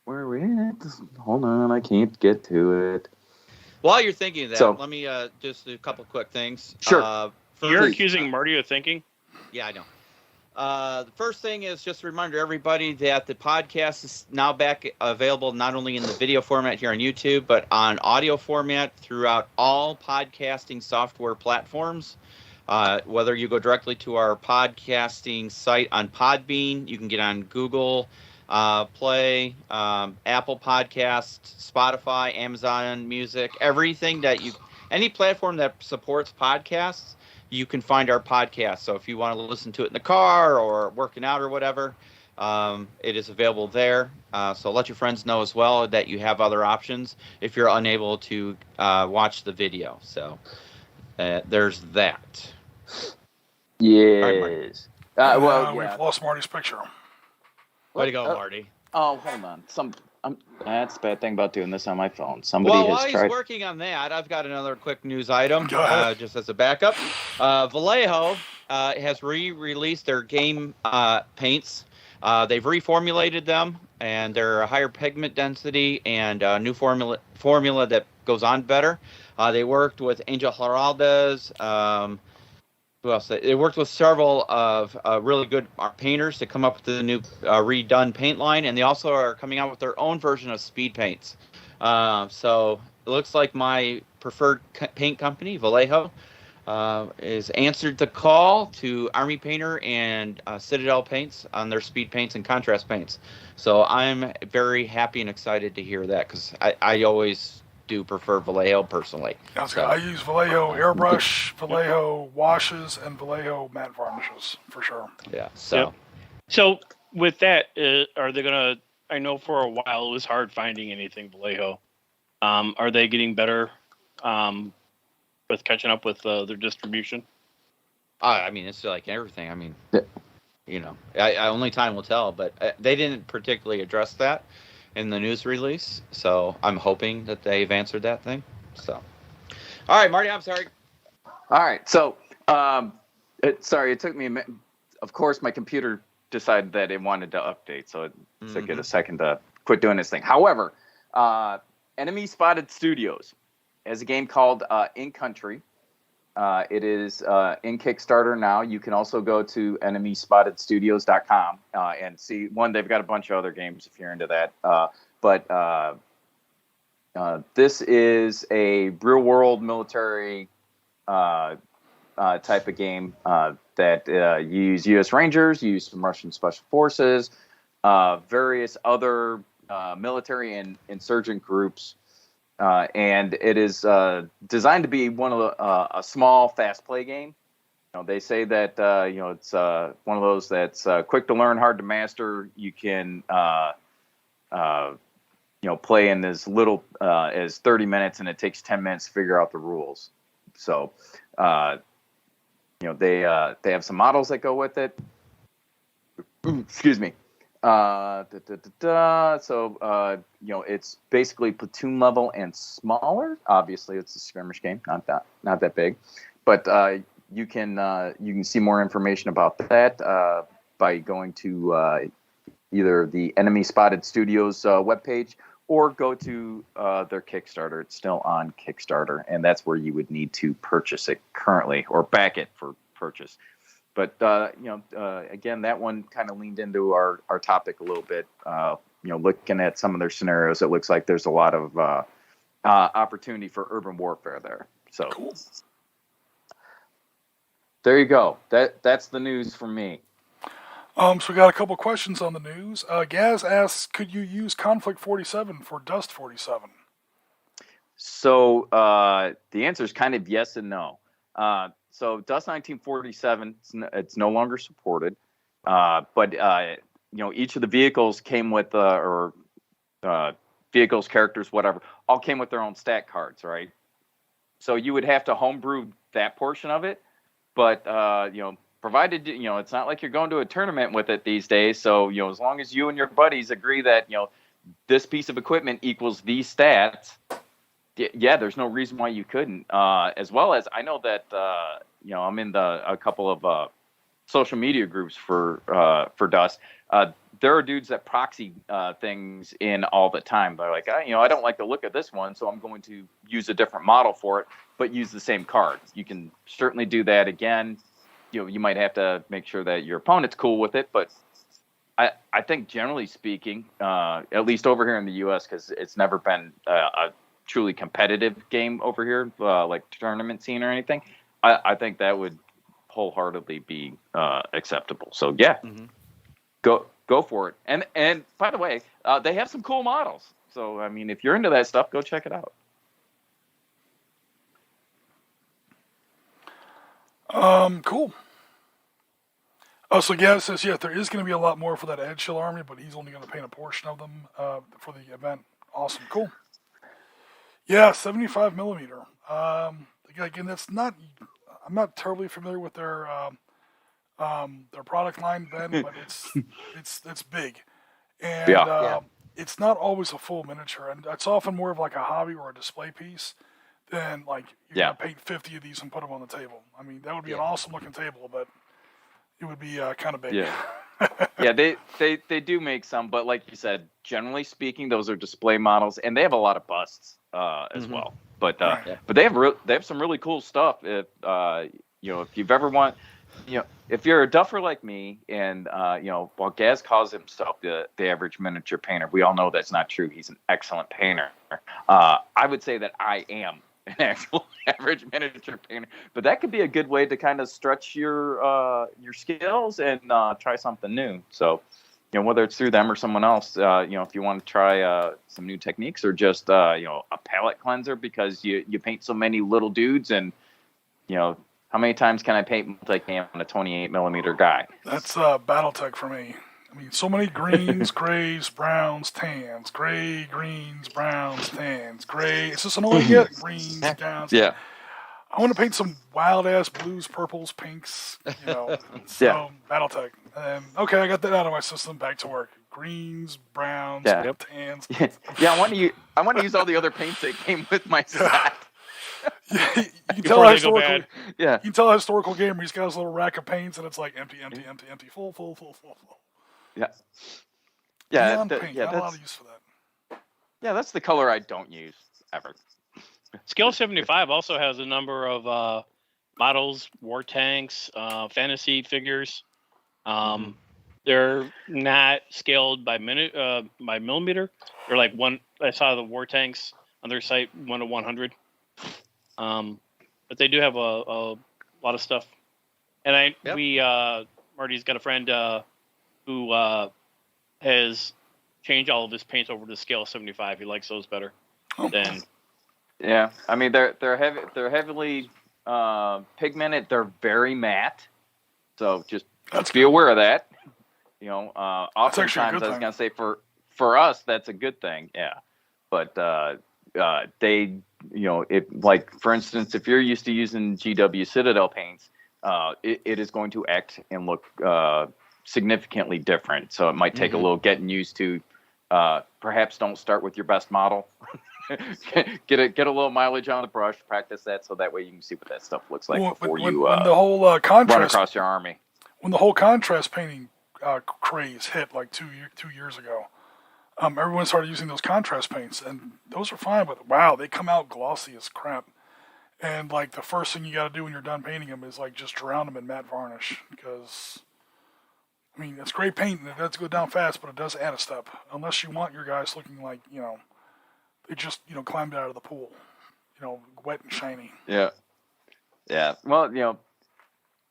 where are we at? Hold on, I can't get to it. While you're thinking of that, let me just do a couple quick things. Sure. You're accusing Marty of thinking? Yeah, I know. The first thing is just a reminder to everybody that the podcast is now back available not only in the video format here on YouTube, but on audio format throughout all podcasting software platforms. Whether you go directly to our podcasting site on Podbean, you can get on Google Play, Apple Podcasts, Spotify, Amazon Music, everything any platform that supports podcasts, you can find our podcast. So if you want to listen to it in the car or working out or whatever, it is available there. So let your friends know as well that you have other options if you're unable to watch the video. So there's that. Yes. We've lost Marty's picture. Way to go, Marty. Oh, hold on. That's the bad thing about doing this on my phone. Somebody Well, has while tried. he's working on that, I've got another quick news item, Go ahead. just as a backup. Vallejo has re-released their game paints. They've reformulated them, and they're a higher pigment density and a new formula that goes on better. They worked with Angel Heraldez. Who else? They worked with several of really good painters to come up with the new redone paint line, and they also are coming out with their own version of speed paints. So it looks like my preferred paint company, Vallejo, has answered the call to Army Painter and Citadel Paints on their speed paints and contrast paints. So I'm very happy and excited to hear that, because I always do prefer Vallejo personally. I use Vallejo airbrush, Vallejo washes, and Vallejo matte varnishes for sure. Yeah. So. Yep. So with that, are they gonna? I know for a while it was hard finding anything Vallejo. Are they getting better with catching up with their distribution? I mean, it's like everything. I mean, Yeah. you know, I only time will tell. But they didn't particularly address that in the news release, so I'm hoping that they've answered that thing. So, all right, Marty, I'm sorry. All right, so it took me a minute. Of course, my computer decided that it wanted to update, so it took it a second to quit doing this thing. However, Enemy Spotted Studios has a game called In Country. It is in Kickstarter now. You can also go to enemyspotted.studios.com and see one. They've got a bunch of other games if you're into that. But this is a real world military type of game that you use U.S. Rangers, you use some Russian Special Forces, various other military and insurgent groups. And it is designed to be one of a small, fast play game. You know, they say that it's one of those that's quick to learn, hard to master. You can play in as little as 30 minutes, and it takes 10 minutes to figure out the rules. So, they have some models that go with it. Excuse me. So, it's basically platoon level and smaller. Obviously, it's a skirmish game, not that big. But you can see more information about that by going to either the Enemy Spotted Studios webpage or go to their Kickstarter. It's still on Kickstarter, and that's where you would need to purchase it currently or back it for purchase. But, again, that one kind of leaned into our topic a little bit. Looking at some of their scenarios, it looks like there's a lot of opportunity for urban warfare there. So Cool. There you go. That's the news from me. So we got a couple questions on the news. Gaz asks, could you use Conflict 47 for Dust 47? So the answer is kind of yes and no. So Dust 1947, it's no longer supported, but each of the vehicles came with vehicles, characters, whatever, all came with their own stat cards, right? So you would have to homebrew that portion of it, but provided it's not like you're going to a tournament with it these days. So as long as you and your buddies agree that this piece of equipment equals these stats. Yeah, there's no reason why you couldn't. As well as I know that I'm in a couple of social media groups for Dust. There are dudes that proxy things in all the time. They're like, I don't like the look of this one, so I'm going to use a different model for it, but use the same card. You can certainly do that. Again, you might have to make sure that your opponent's cool with it, but I think generally speaking, at least over here in the U.S., because it's never been a truly competitive game over here, like tournament scene or anything, I think that would wholeheartedly be acceptable. So yeah, go for it. And by the way, they have some cool models. So I mean, if you're into that stuff, go check it out. Cool. Oh, so Gaz says, yeah, there is going to be a lot more for that Edge Shield army, but he's only going to paint a portion of them for the event. Awesome. Cool. Yeah, 75 millimeter. Again, I'm not terribly familiar with their product line, Ben, but it's big, and it's not always a full miniature, and it's often more of like a hobby or a display piece than like you're gonna paint 50 of these and put them on the table. I mean, that would be an awesome looking table, but it would be kind of big. Yeah. Yeah, they do make some, but like you said, generally speaking, those are display models, and they have a lot of busts as well. But they have some really cool stuff. If you've ever if you're a duffer like me, and while Gaz calls himself the average miniature painter, we all know that's not true. He's an excellent painter. I would say that I am an actual average miniature painter, but that could be a good way to kind of stretch your skills and try something new. So, whether it's through them or someone else, if you want to try some new techniques or just a palette cleanser because you paint so many little dudes, and how many times can I paint multicam on a 28 millimeter guy? That's BattleTech for me. I mean, so many greens, grays, browns, tans, gray, greens, browns, tans, gray. It's just an all you get. Greens, browns. Yeah. I want to paint some wild ass blues, purples, pinks, So BattleTech. And okay, I got that out of my system. Back to work. Greens, browns, tans. Yeah, I want to use all the other paints that came with my set. Yeah, you can tell historical. Yeah, you can tell a historical gamer. He's got his little rack of paints, and it's like empty, full. Yeah. Yeah, paint. Not a lot of use for that. Yeah, that's the color I don't use ever. Scale 75 also has a number of models, war tanks, fantasy figures. They're not scaled by millimeter. They're like one. I saw the war tanks on their site 1 to 100. But they do have a lot of stuff. And Marty's got a friend who has changed all of his paints over to scale 75. He likes those better than. Yeah, I mean they're heavily pigmented. They're very matte, so just be aware of that. Oftentimes I was gonna say for us that's a good thing. Yeah, but they, if like for instance, if you're used to using GW Citadel paints, it is going to act and look significantly different. So it might take a little getting used to. Perhaps don't start with your best model. get a little mileage on the brush, practice that, so that way you can see what that stuff looks like before you when the whole contrast run across your army. When the whole contrast painting craze hit like 2 years ago, everyone started using those contrast paints, and those are fine. But wow, they come out glossy as crap. And like the first thing you got to do when you're done painting them is like just drown them in matte varnish, because I mean it's great paint and it does go down fast, but it does add a step. Unless you want your guys looking like they just climbed out of the pool, wet and shiny. Yeah. Well,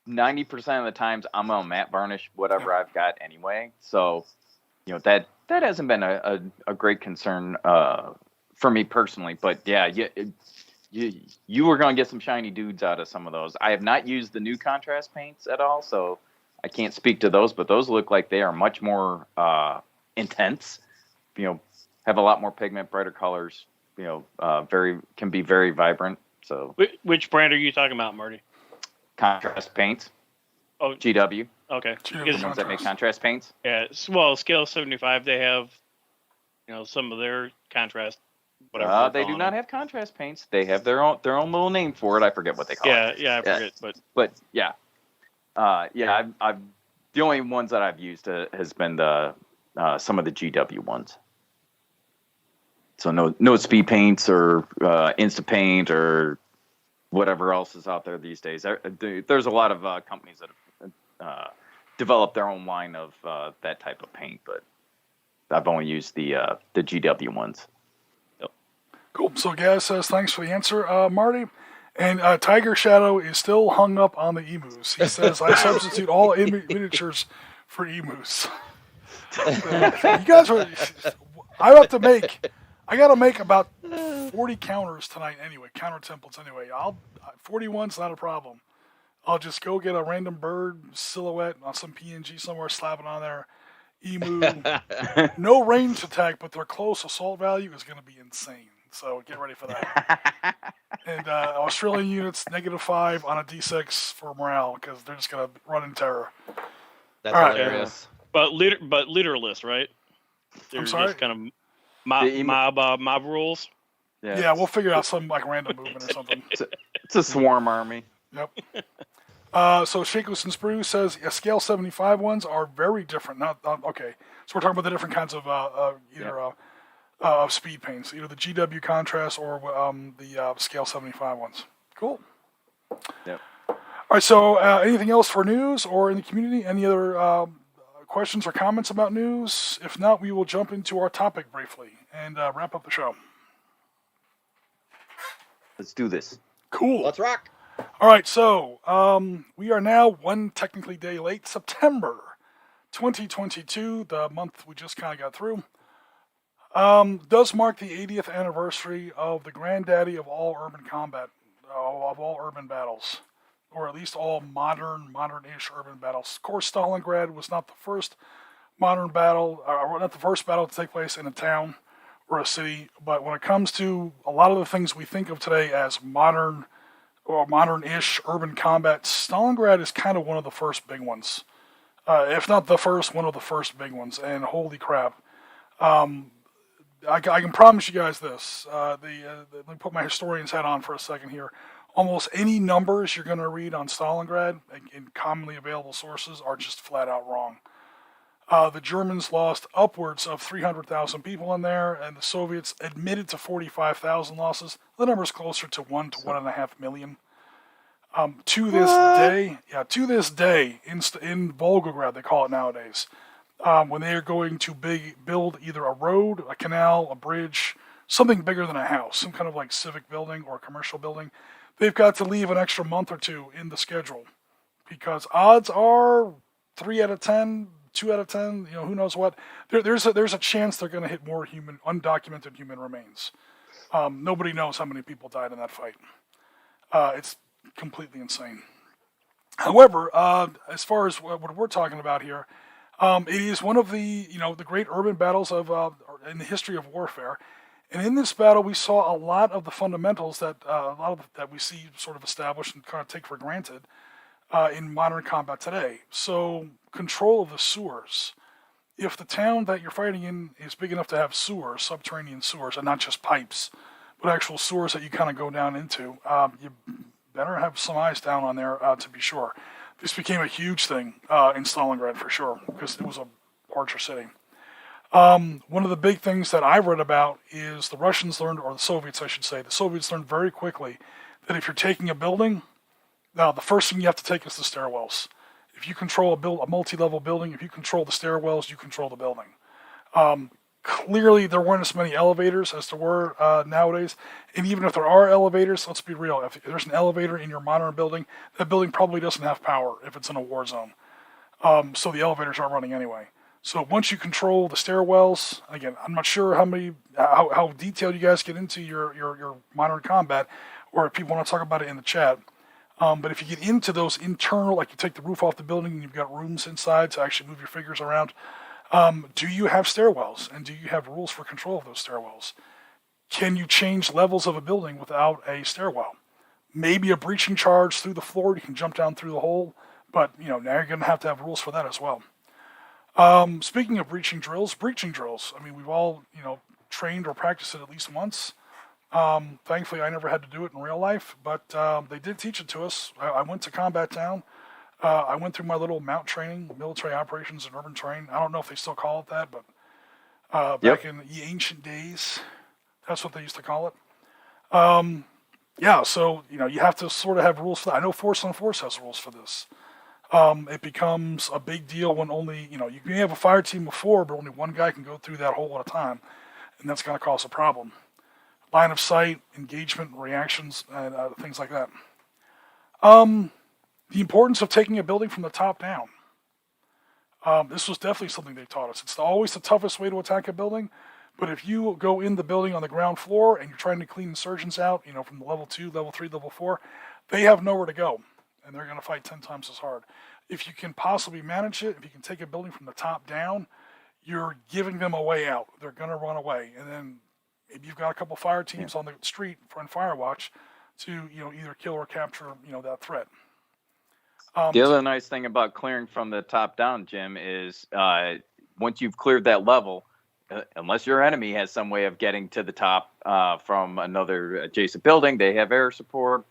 90% of the times I'm gonna matte varnish whatever I've got anyway. So, that hasn't been a great concern for me personally. But yeah, you were gonna get some shiny dudes out of some of those. I have not used the new contrast paints at all, so I can't speak to those. But those look like they are much more intense. Have a lot more pigment, brighter colors. Can be very vibrant. So, which brand are you talking about, Marty? Contrast paints. Oh, GW. Okay. The ones that make contrast paints. Yeah. Well, scale 75, they have, some of their contrast. Whatever. They do not have contrast paints. They have their own little name for it. I forget what they call it. Yeah, I forget. But yeah, I've the only ones that I've used has been the some of the GW ones. So no speed paints or Instapaint or whatever else is out there these days. There's a lot of companies that have developed their own line of that type of paint, but I've only used the GW ones. Yep. Cool. So Gaz says thanks for the answer, Marty. And Tiger Shadow is still hung up on the emus. He says I substitute all miniatures for emus. You guys are. I got to make about 40 counters tonight anyway, counter templates anyway. 41's not a problem. I'll just go get a random bird silhouette on some PNG somewhere, slap it on there. Emu. No range attack, but their close assault value is going to be insane. So get ready for that. And Australian units, -5 on a D6 for morale, because they're just going to run in terror. That's hilarious. But literalist, right? I'm sorry? Just kind of mob rules. Yeah, we'll figure out some like random movement or something. It's a swarm army. Yep. So Shakeless and Sprue says scale 75 ones are very different. Okay. So we're talking about the different kinds of speed paints, either the GW contrast or the scale 75 ones. Cool. Yep. All right. So anything else for news or in the community? Any other questions or comments about news? If not, we will jump into our topic briefly and wrap up the show. Let's do this. Cool. Let's rock. All right, so we are now one technically day late, September 2022, the month we just kind of got through. Does mark the 80th anniversary of the granddaddy of all urban combat, of all urban battles, or at least all modern-ish urban battles. Of course, Stalingrad was not the first modern battle, or not the first battle to take place in a town or a city, but when it comes to a lot of the things we think of today as modern or modern-ish urban combat, Stalingrad is kind of one of the first big ones. If not the first, one of the first big ones. And holy crap. I can promise you guys this. Let me put my historian's hat on for a second here. Almost any numbers you're going to read on Stalingrad in commonly available sources are just flat out wrong. The Germans lost upwards of 300,000 people in there, and the Soviets admitted to 45,000 losses. The number's closer to 1 to 1.5 million. To this day, in Volgograd, they call it nowadays, when they are going to build either a road, a canal, a bridge, something bigger than a house, some kind of like civic building or commercial building, they've got to leave an extra month or two in the schedule, because odds are 3 out of 10, 2 out of 10, who knows what. There's a chance they're going to hit more undocumented human remains. Nobody knows how many people died in that fight. It's completely insane. However, as far as what we're talking about here, it is one of the the great urban battles in the history of warfare. And in this battle, we saw a lot of the fundamentals that we see sort of established and kind of take for granted in modern combat today. So, control of the sewers. If the town that you're fighting in is big enough to have sewers, subterranean sewers, and not just pipes, but actual sewers that you kind of go down into, you better have some eyes down on there to be sure. This became a huge thing in Stalingrad for sure, because it was a larger city. One of the big things that I read about is the Russians learned, or the Soviets, I should say, the Soviets learned very quickly that if you're taking a building, now the first thing you have to take is the stairwells. If you control a multi-level building, if you control the stairwells, you control the building. Clearly, there weren't as many elevators as there were nowadays. And even if there are elevators, let's be real. If there's an elevator in your modern building, that building probably doesn't have power if it's in a war zone. So the elevators aren't running anyway. So once you control the stairwells, again, I'm not sure how detailed you guys get into your modern combat, or if people want to talk about it in the chat. But if you get into those internal, like you take the roof off the building and you've got rooms inside to actually move your figures around, do you have stairwells, and do you have rules for control of those stairwells? Can you change levels of a building without a stairwell? Maybe a breaching charge through the floor, you can jump down through the hole, but now you're going to have rules for that as well. Speaking of breaching drills, I mean, we've all, trained or practiced it at least once. Thankfully, I never had to do it in real life, but they did teach it to us. I went to Combat Town. I went through my little MOUT Training, Military Operations and Urban Terrain. I don't know if they still call it that, but back in the ancient days, that's what they used to call it. So, you have to sort of have rules for that. I know Force on Force has rules for this. It becomes a big deal when only, you can have a fire team of 4, but only one guy can go through that hole at a time, and that's going to cause a problem. Line of sight, engagement, reactions, and things like that. The importance of taking a building from the top down. This was definitely something they taught us. It's always the toughest way to attack a building, but if you go in the building on the ground floor and you're trying to clean insurgents out, from the level 2, level 3, level 4, they have nowhere to go, and they're going to fight 10 times as hard. If you can possibly manage it, if you can take a building from the top down, you're giving them a way out. They're going to run away, and then maybe you've got a couple fire teams on the street for fire watch to either kill or capture that threat. The other nice thing about clearing from the top down, Jim, is once you've cleared that level, unless your enemy has some way of getting to the top from another adjacent building, they have air support.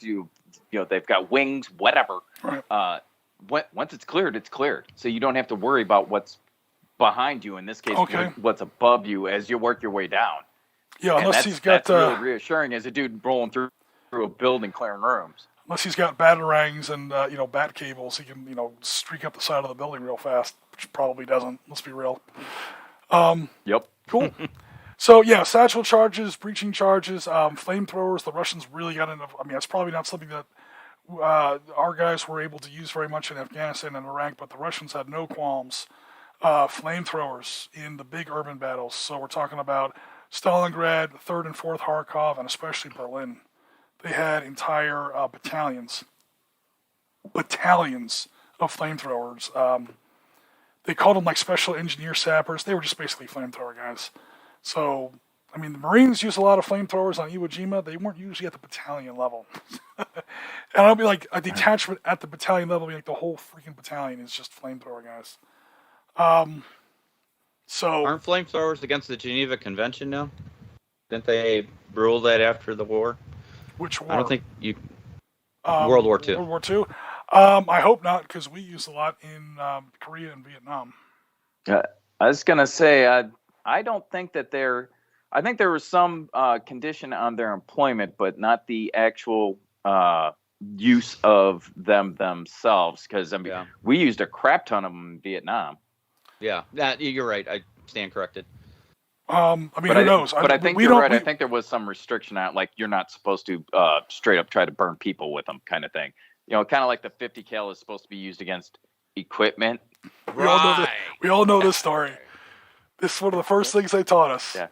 They've got wings, whatever. Right. Once it's cleared, it's cleared. So you don't have to worry about what's behind you. In this case, okay. What's above you as you work your way down. Yeah, unless he's got that's really reassuring as a dude rolling through a building clearing rooms. Unless he's got batarangs and bat cables, he can streak up the side of the building real fast, which probably doesn't. Let's be real. Yep. Cool. So yeah, satchel charges, breaching charges, flamethrowers. The Russians really got into. I mean, that's probably not something that our guys were able to use very much in Afghanistan and Iraq, but the Russians had no qualms. Flamethrowers in the big urban battles. So we're talking about Stalingrad, 3rd and 4th Kharkov, and especially Berlin. They had entire battalions of flamethrowers. They called them like special engineer sappers. They were just basically flamethrower guys. So I mean, the Marines use a lot of flamethrowers on Iwo Jima. They weren't usually at the battalion level. And it'll be like a detachment at the battalion level, be like the whole freaking battalion is just flamethrower guys. So aren't flamethrowers against the Geneva Convention now? Didn't they rule that after the war? which war? I don't think you. World War II. World War II. I hope not, because we use a lot in Korea and Vietnam. I was gonna say, I don't think that they're. I think there was some condition on their employment, but not the actual use of them themselves. Because I mean, we used a crap ton of them in Vietnam. Yeah, you're right. I stand corrected. I mean, who knows? But I think you're right. I think there was some restriction on, like, you're not supposed to straight up try to burn people with them, kind of thing. You know, kind of like the 50 cal is supposed to be used against equipment. We all know this story. This is one of the first things they taught us. Yeah.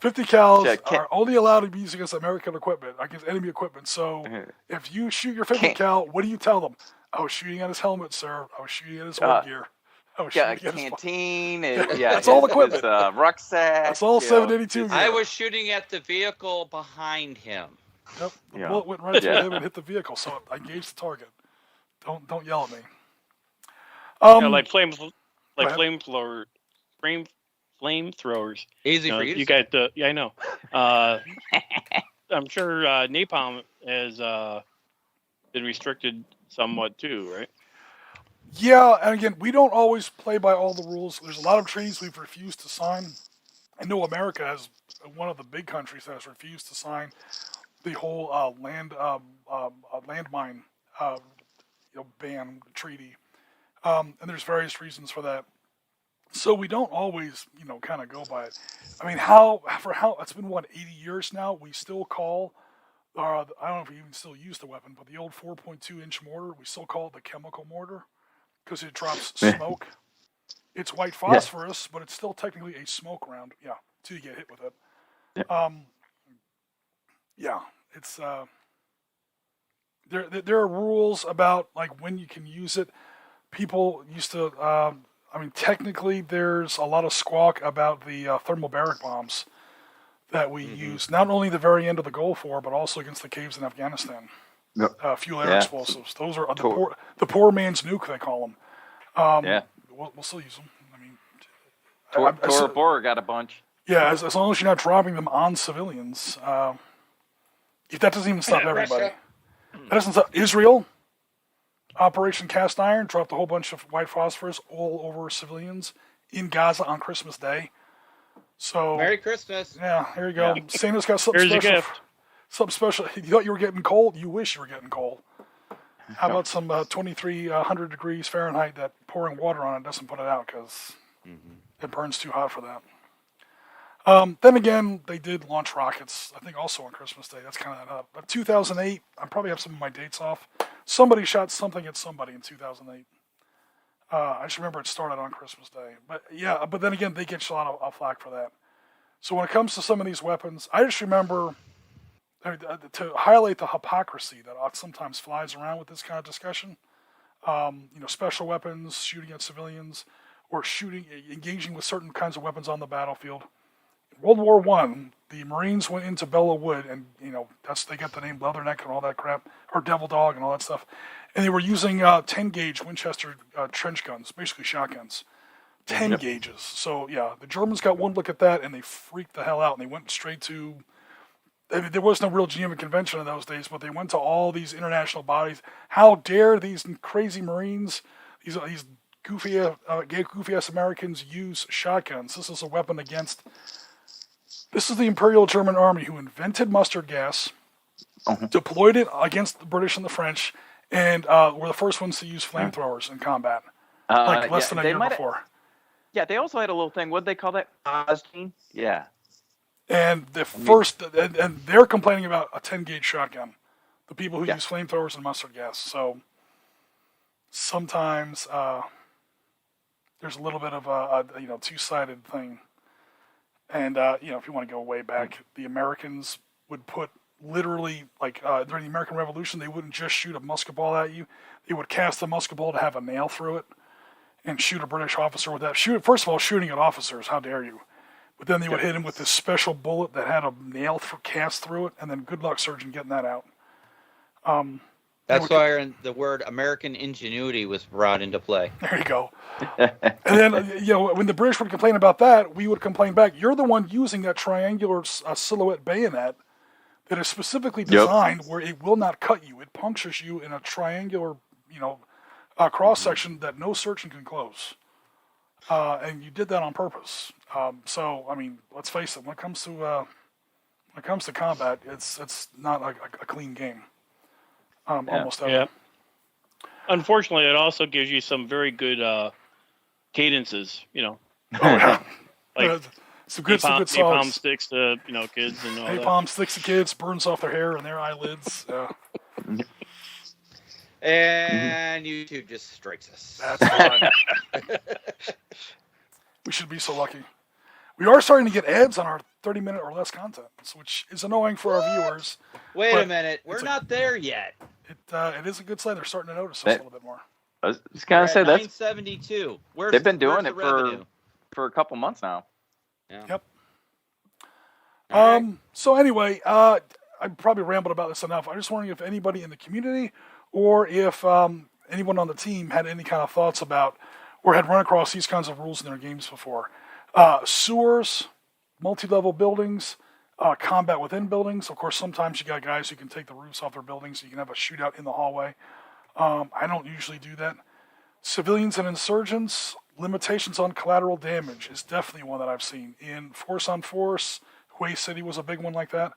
50 cals are only allowed to be used against American equipment, against enemy equipment. So if you shoot your 50 cal, what do you tell them? I was shooting at his helmet, sir. I was shooting at his headgear. Canteen. That's all equipment. Rucksack. That's all 782 gear. I was shooting at the vehicle behind him. Yep. The bullet went right through him and hit the vehicle, so I engaged the target. Don't yell at me. Like flamethrowers. Easy for you. You got the I know. I'm sure napalm has been restricted somewhat too, right? Yeah, and again, we don't always play by all the rules. There's a lot of treaties we've refused to sign. I know America has one of the big countries that has refused to sign the whole landmine ban treaty, and there's various reasons for that. So we don't always, kind of go by it. I mean, it's been 80 years now. We still call, I don't know if we even still use the weapon, but the old 4.2-inch mortar, we still call it the chemical mortar because it drops smoke. It's white phosphorus, but it's still technically a smoke round. Yeah, until you get hit with it. It's there are rules about like when you can use it. People used to. Technically, there's a lot of squawk about the thermobaric bombs that we use, not only the very end of the Gulf War, but also against the caves in Afghanistan. Fuel air explosives. Those are the poor man's nuke, they call them. We'll still use them. I mean, Tora Bora got a bunch. Yeah, as long as you're not dropping them on civilians. That doesn't even stop everybody. That doesn't stop Israel. Operation Cast Iron dropped a whole bunch of white phosphorus all over civilians in Gaza on Christmas Day. So Merry Christmas. Yeah, here you go. Yeah. Santa's got something Here's special. Your gift. Something special. You thought you were getting cold? You wish you were getting cold. How about some 2,300 degrees Fahrenheit that pouring water on it doesn't put it out because it burns too hot for that. Then again, they did launch rockets, I think also on Christmas Day. That's kind of but 2008, I probably have some of my dates off. Somebody shot something at somebody in 2008. I just remember it started on Christmas Day. But then again, they get a lot of flack for that. So when it comes to some of these weapons, I just remember to highlight the hypocrisy that sometimes flies around with this kind of discussion. Special weapons, shooting at civilians, or engaging with certain kinds of weapons on the battlefield. In World War I, the Marines went into Belleau Wood, and they got the name Leatherneck and all that crap, or Devil Dog and all that stuff. And they were using 10-gauge Winchester trench guns, basically shotguns. 10 gauges. So, the Germans got one look at that, and they freaked the hell out, and they went straight to... there was no real Geneva Convention in those days, but they went to all these international bodies. How dare these crazy Marines, these goofy-ass Americans use shotguns? This is a weapon against... This is the Imperial German Army who invented mustard gas, deployed it against the British and the French, and were the first ones to use flamethrowers in combat, less than a year before. Yeah, they also had a little thing. What did they call that? Osgene? Yeah. And and they're complaining about a 10-gauge shotgun. The people who use flamethrowers and mustard gas. So sometimes there's a little bit of a two-sided thing. And if you want to go way back, the Americans would put literally during the American Revolution, they wouldn't just shoot a musket ball at you. They would cast a musket ball to have a nail through it and shoot a British officer with that. First of all, shooting at officers, how dare you? But then they would hit him with this special bullet that had a nail cast through it, and then good luck, surgeon, getting that out. That's why the word American ingenuity was brought into play. There you go. And then, when the British would complain about that, we would complain back. You're the one using that triangular silhouette bayonet that is specifically designed where it will not cut you. It punctures you in a triangular, cross section that no surgeon can close. And you did that on purpose. So, I mean, let's face it. When it comes to combat, it's not a clean game. Almost ever. Yeah. Unfortunately, it also gives you some very good cadences. Oh yeah. Like some good songs. Napalm sticks to kids and all that. Napalm sticks to kids, burns off their hair and their eyelids. And YouTube just strikes us. That's fine. We should be so lucky. We are starting to get ads on our 30-minute or less content, which is annoying for our viewers. Wait a minute. We're not there yet. It is a good sign. They're starting to notice us a little bit more. I was just gonna say that's 972. They've been doing it revenue? for a couple months now. Yeah. Yep. All right. So anyway, I probably rambled about this enough. I'm just wondering if anybody in the community or if anyone on the team had any kind of thoughts about or had run across these kinds of rules in their games before. Sewers, multi-level buildings, combat within buildings. Of course, sometimes you got guys who can take the roofs off their buildings so you can have a shootout in the hallway. I don't usually do that. Civilians and insurgents, limitations on collateral damage is definitely one that I've seen. In Force on Force, Hue City was a big one like that.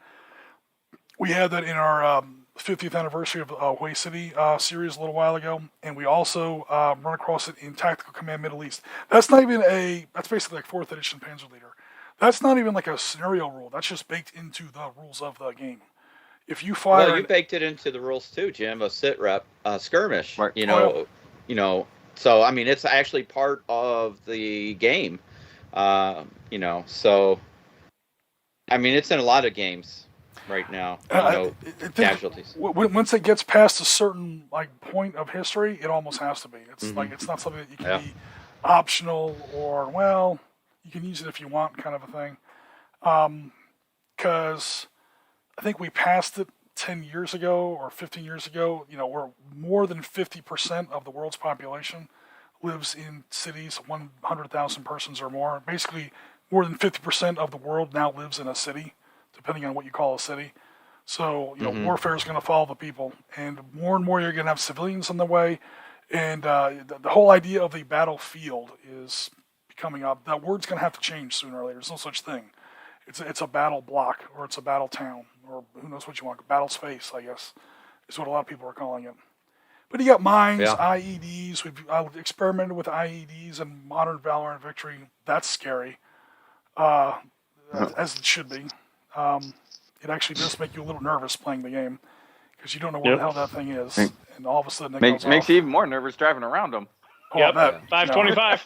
We had that in our 50th anniversary of Hue City series a little while ago, and we also run across it in Tactical Command Middle East. That's basically like 4th edition Panzer Leader. That's not even like a scenario rule. That's just baked into the rules of the game. If you fire, well, you baked it into the rules too, Jim. A Sitrep skirmish. Right. So I mean, it's actually part of the game. So I mean, it's in a lot of games right now. Casualties. Once it gets past a certain point of history, it almost has to be. It's it's not something that you can be optional or you can use it if you want, kind of a thing. Because I think we passed it 10 years ago or 15 years ago. Where more than 50% of the world's population lives in cities, 100,000 persons or more. Basically, more than 50% of the world now lives in a city, depending on what you call a city. So, warfare is going to follow the people. And more you're going to have civilians in the way. And the whole idea of the battlefield is coming up. That word's going to have to change sooner or later. There's no such thing. It's a battle block, or it's a battle town, or who knows what you want. Battle space, I guess, is what a lot of people are calling it. But you got mines, IEDs. I've experimented with IEDs in Modern Valor and Victory. That's scary, as it should be. It actually does make you a little nervous playing the game because you don't know what the hell that thing is, and all of a sudden it goes makes off. you even more nervous driving around them. Oh, I bet. 525.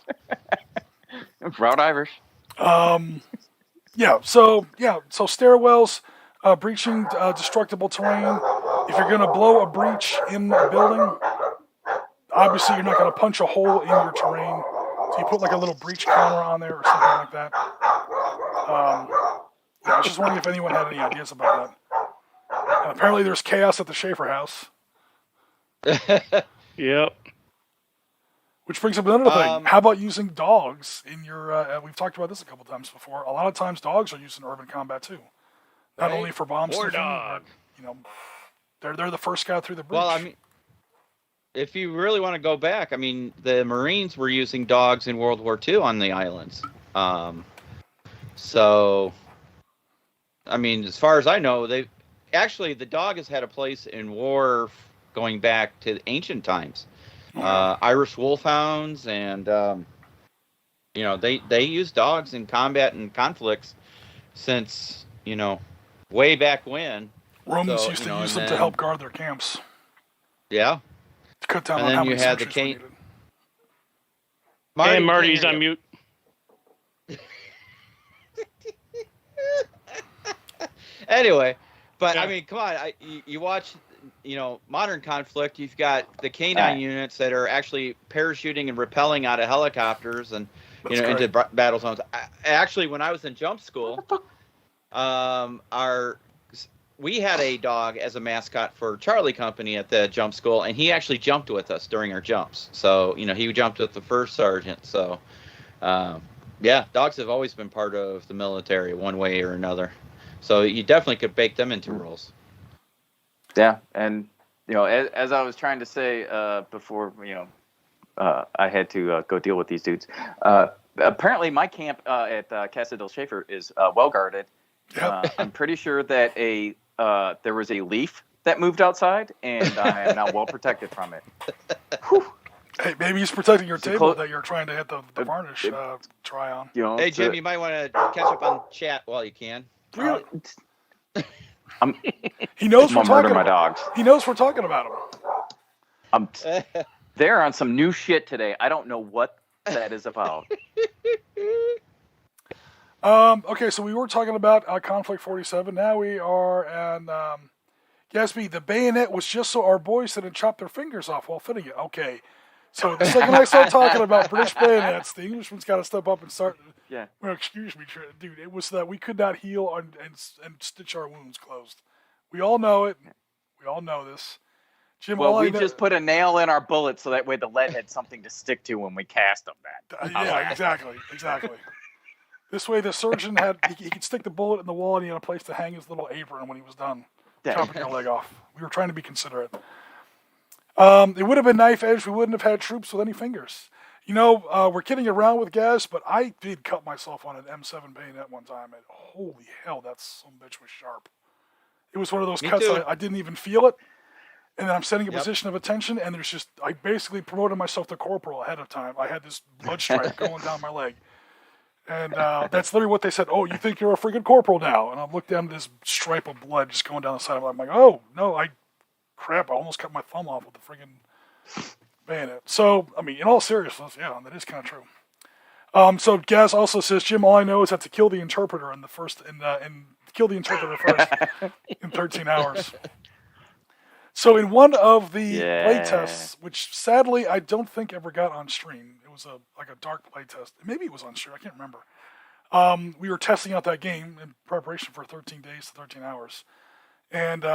Proud Irish. So stairwells, breaching destructible terrain. If you're going to blow a breach in a building, obviously you're not going to punch a hole in your terrain. So you put like a little breach counter on there or something like that. I was just wondering if anyone had any ideas about that. And apparently there's chaos at the Schaefer house. Yep. Which brings up another thing. How about using dogs in your... we've talked about this a couple times before. A lot of times dogs are used in urban combat too. Not only for bomb War sniffing, dog. but, they're the first guy through the breach. Well, I mean, if you really want to go back, I mean, the Marines were using dogs in World War II on the islands. So, I mean, as far as I know, the dog has had a place in war going back to ancient times. Irish wolfhounds, and they use dogs in combat and conflicts since way back when. Romans used to use them to help guard their camps. Yeah. To cut down and on then how you many had sentries the were needed. And Marty's on mute. Anyway, but I mean, come on, you watch. Modern conflict, you've got the K9 units that are actually parachuting and rappelling out of helicopters, and into battle zones. Actually, when I was in jump school, we had a dog as a mascot for Charlie Company at the jump school, and he actually jumped with us during our jumps. So, he jumped with the first sergeant. So, dogs have always been part of the military one way or another. So you definitely could bake them into roles. Yeah, and as I was trying to say before, I had to go deal with these dudes. Apparently, my camp at Casa del Schaefer is well guarded. Yep. I'm pretty sure that there was a leaf that moved outside, and I am now well protected from it. Whew. Hey, maybe he's protecting your table that you're trying to hit the varnish try on. Hey, Jim, you might want to catch up on chat while you can. Really? He knows we're talking my about dogs. He knows we're talking about him. They're on some new shit today. I don't know what that is about. Okay, so we were talking about Conflict 47. Now we are and Gatsby, the bayonet was just so our boys didn't chop their fingers off while fitting it. Okay. So the second I start talking about British bayonets, the Englishman's got to step up and start. Yeah. Well, excuse me, dude. It was that we could not heal and stitch our wounds closed. We all know it. We all know this. Jim, well, we just put a nail in our bullet so that way the lead had something to stick to when we cast them. Yeah, exactly. This way, the surgeon he could stick the bullet in the wall and he had a place to hang his little apron when he was done chopping your leg off. We were trying to be considerate. It would have been knife edge. We wouldn't have had troops with any fingers. We're kidding around with gas, but I did cut myself on an M7 bayonet one time, and holy hell, that some bitch was sharp. It was one of those cuts I didn't even feel it, and then I'm setting a position of attention, and I basically promoted myself to corporal ahead of time. I had this blood stripe going down my leg, and that's literally what they said. Oh, you think you're a friggin' corporal now? And I looked down at this stripe of blood just going down the side of my leg. I'm like, oh, no, crap, I almost cut my thumb off with the friggin' bayonet. So, in all seriousness, yeah, that is kind of true. So Gaz also says, Jim, all I know is that to kill the interpreter first in 13 hours. So in one of the play tests, which sadly I don't think ever got on stream, it was a dark play test. Maybe it was on stream, I can't remember. We were testing out that game in preparation for 13 days to 13 hours. And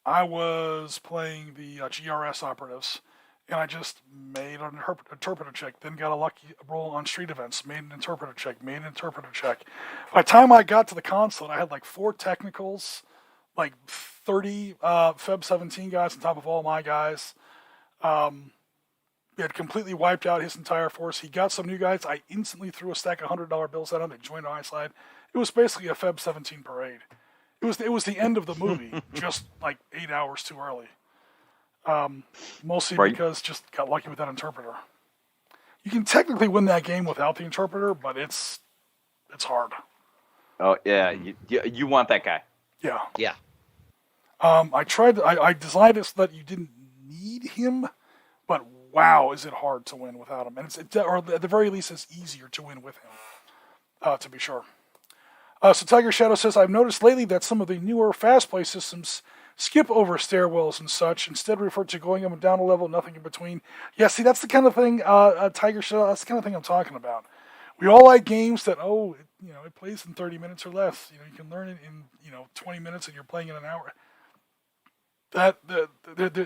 I was playing the GRS operatives, and I just made an interpreter check, then got a lucky roll on street events, made an interpreter check. By the time I got to the console, I had 4 technicals, 30 Feb 17 guys on top of all my guys. He had completely wiped out his entire force. He got some new guys. I instantly threw a stack of $100 bills at him. They joined our side. It was basically a Feb 17 parade. It was the end of the movie, just 8 hours too early. Mostly because just got lucky with that interpreter. You can technically win that game without the interpreter, but it's hard. Oh yeah, you want that guy. Yeah. Yeah. I designed it so that you didn't need him, but wow, is it hard to win without him? And or at the very least, it's easier to win with him, to be sure. So Tiger Shadow says, I've noticed lately that some of the newer fast play systems skip over stairwells and such, instead refer to going up and down a level, nothing in between. Yeah, see, that's the kind of thing, Tiger Shadow, that's the kind of thing I'm talking about. We all like games that, it plays in 30 minutes or less. You can learn it in, 20 minutes and you're playing in an hour.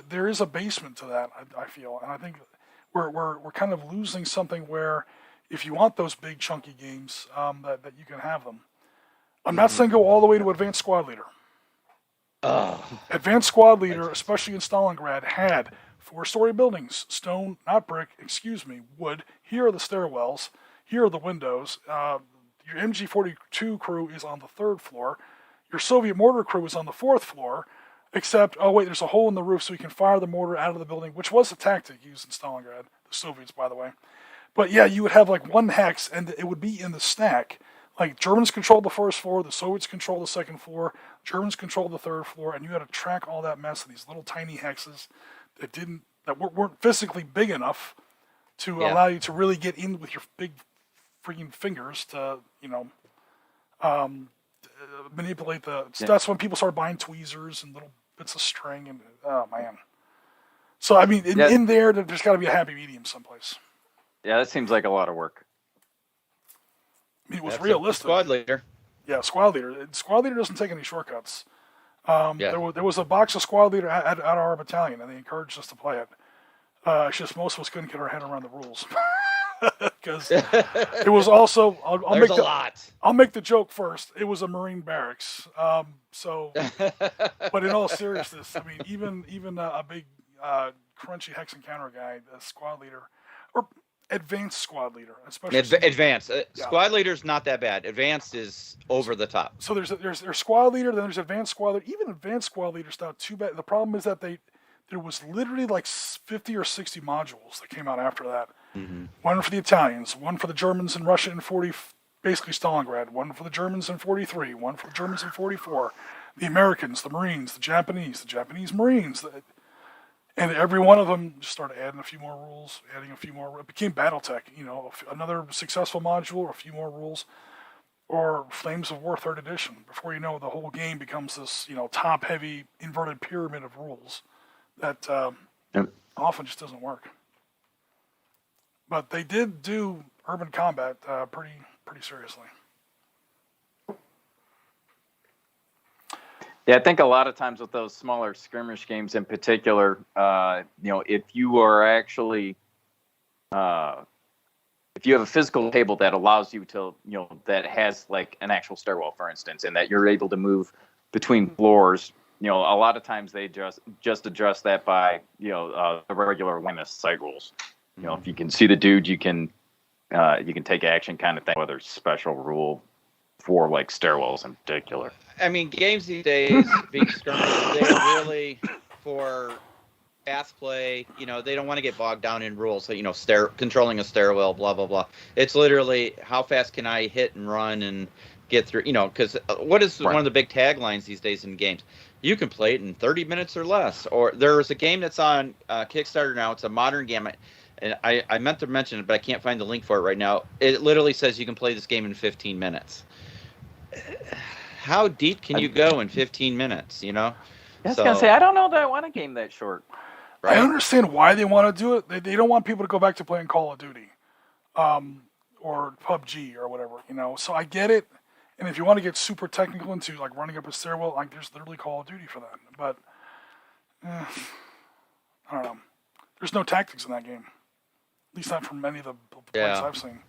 There is a basement to that, I feel. And I think we're kind of losing something where if you want those big chunky games, that you can have them. I'm not saying go all the way to Advanced Squad Leader. Advanced Squad Leader, especially in Stalingrad, had 4-story buildings, stone, not brick, wood. Here are the stairwells. Here are the windows. Your MG-42 crew is on the 3rd floor. Your Soviet mortar crew is on the 4th floor. Except, there's a hole in the roof so we can fire the mortar out of the building, which was a tactic used in Stalingrad. The Soviets, by the way. But yeah, you would have one hex, and it would be in the stack. Germans controlled the 1st floor, the Soviets controlled the 2nd floor, Germans controlled the 3rd floor, and you had to track all that mess of these little tiny hexes that weren't physically big enough to allow you to really get in with your big freaking fingers to, manipulate that's when people started buying tweezers and little bits of string, and oh man. So in there, there's got to be a happy medium someplace. Yeah, that seems like a lot of work. I mean, it was That's realistic. Squad leader. Yeah, squad leader. Squad leader doesn't take any shortcuts. Yeah. There was a box of squad leader at our battalion, and they encouraged us to play it. It's just most of us couldn't get our head around the rules. Because it was also, I'll make the joke first. It was a Marine barracks. But in all seriousness, I mean, even a big crunchy hex encounter guy, the squad leader, or advanced squad leader, especially advanced squad leader's not that bad. Advanced is over the top. So there's squad leader, then there's advanced squad leader. Even advanced squad leader's not too bad. The problem is that there was literally like 50 or 60 modules that came out after that. Mm-hmm. One for the Italians, one for the Germans in Russia in 40, basically Stalingrad, one for the Germans in 43, one for the Germans in 44, the Americans, the Marines, the Japanese Marines. And every one of them just started adding a few more rules, adding a few more. It became BattleTech, another successful module, or a few more rules, or Flames of War 3rd Edition. Before you know, the whole game becomes this, top-heavy inverted pyramid of rules that often just doesn't work. But they did do urban combat pretty seriously. Yeah, I think a lot of times with those smaller skirmish games in particular, if you are actually, if you have a physical table that allows you to, that has like an actual stairwell, for instance, and that you're able to move between floors, a lot of times they just address that by, the regular line of sight rules. If you can see the dude, you can take action kind of thing, whether it's special rule for like stairwells in particular. I mean, games these days, being skirmishes, they're really for fast play. They don't want to get bogged down in rules. So, controlling a stairwell, blah, blah, blah. It's literally how fast can I hit and run and get through, because what is one of the big taglines these days in games? You can play it in 30 minutes or less. Or there's a game that's on Kickstarter now. It's a modern game. And I meant to mention it, but I can't find the link for it right now. It literally says you can play this game in 15 minutes. How deep can you go in 15 minutes, I was going to say, I don't know that I want a game that short. Right? I understand why they want to do it. They don't want people to go back to playing Call of Duty or PUBG or whatever, So I get it. And if you want to get super technical into like running up a stairwell, like there's literally Call of Duty for that. But I don't know. There's no tactics in that game. At least not from many of the plays I've seen.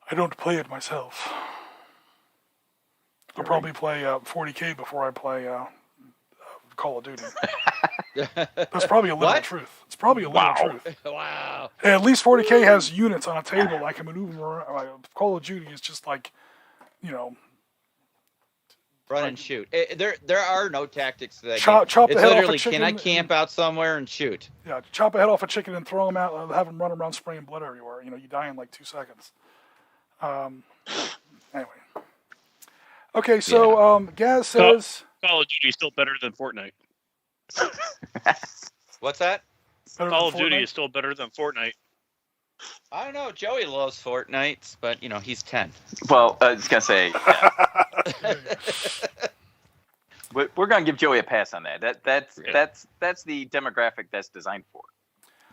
I don't play it myself. I'll probably play 40K before I play Call of Duty. That's probably a little truth. It's probably a little truth. Wow. And at least 40K has units on a table I can maneuver around. Call of Duty is just like, run and shoot. There are no tactics to that chop game. the head literally, off a chicken. Can I camp out somewhere and shoot? Yeah, chop a head off a chicken and throw them out and have them run around spraying blood everywhere. You die in like 2 seconds. Anyway. Okay, so Gaz says... Call of Duty is still better than Fortnite. What's that? Call of Duty is still better than Fortnite. I don't know. Joey loves Fortnite, but, he's 10. Well, I was going to say... Yeah. We're going to give Joey a pass on that. That's the demographic that's designed for.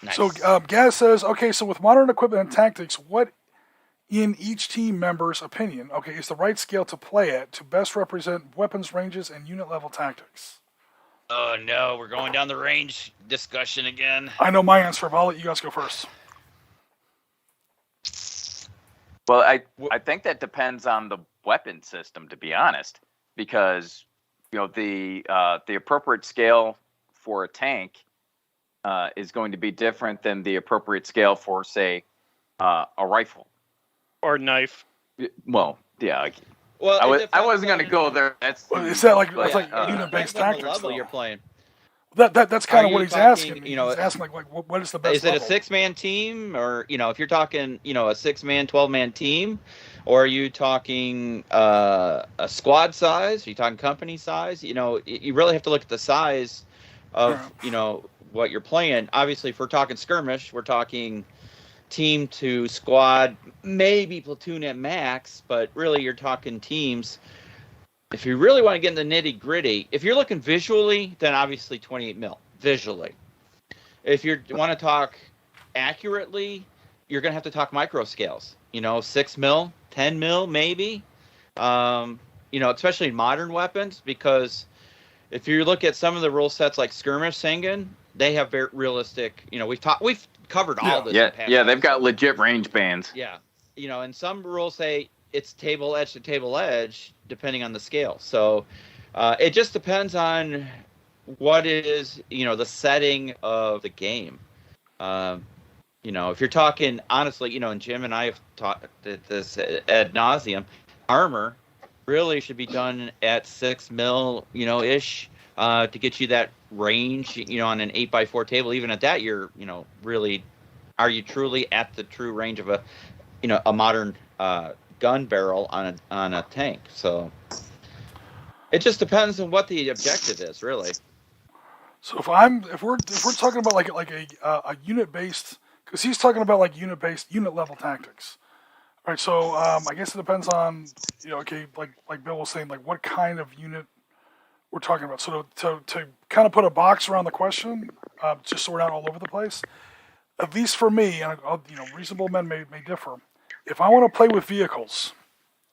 Nice. So Gaz says, okay, so with modern equipment and tactics, what, in each team member's opinion, is the right scale to play at to best represent weapons ranges and unit level tactics? Oh, no. We're going down the range discussion again. I know my answer, but I'll let you guys go first. Well, I think that depends on the weapon system, to be honest, because the appropriate scale for a tank is going to be different than the appropriate scale for, say, a rifle or knife. Well, yeah. Well, I wasn't going to go there. Is that like unit-based tactics? Level you're playing. That's kind of what he's asking. He's asking like what is the best? Is it level? a 6-man team, or if you're talking a 6-man, 12-man team, or are you talking a squad size? Are you talking company size? You really have to look at the size of what you're playing. Obviously, if we're talking skirmish, we're talking team to squad, maybe platoon at max, but really you're talking teams. If you really want to get in the nitty gritty, if you're looking visually, then obviously 28 mil visually. If you want to talk accurately, you're going to have to talk micro scales. 6 mil, 10 mil, maybe. Especially modern weapons, because if you look at some of the rule sets like Skirmish Sangan, they have very realistic. We've covered all this. Yeah, in past they've got episodes. legit range bands. Yeah, and some rules say it's table edge to table edge, depending on the scale. So it just depends on what is the setting of the game. If you're talking honestly, and Jim and I have talked this ad nauseum, armor really should be done at 6 mil, ish, to get you that range, on an 8x4 table. Even at that, you're, really, are you truly at the true range of a modern gun barrel on a tank? So it just depends on what the objective is, really. So if we're talking about like a unit based, because he's talking about like unit level tactics. All right, so I guess it depends on like Bill was saying, like what kind of unit we're talking about. So to kind of put a box around the question, just so we're not all over the place. At least for me, and reasonable men may differ. If I want to play with vehicles,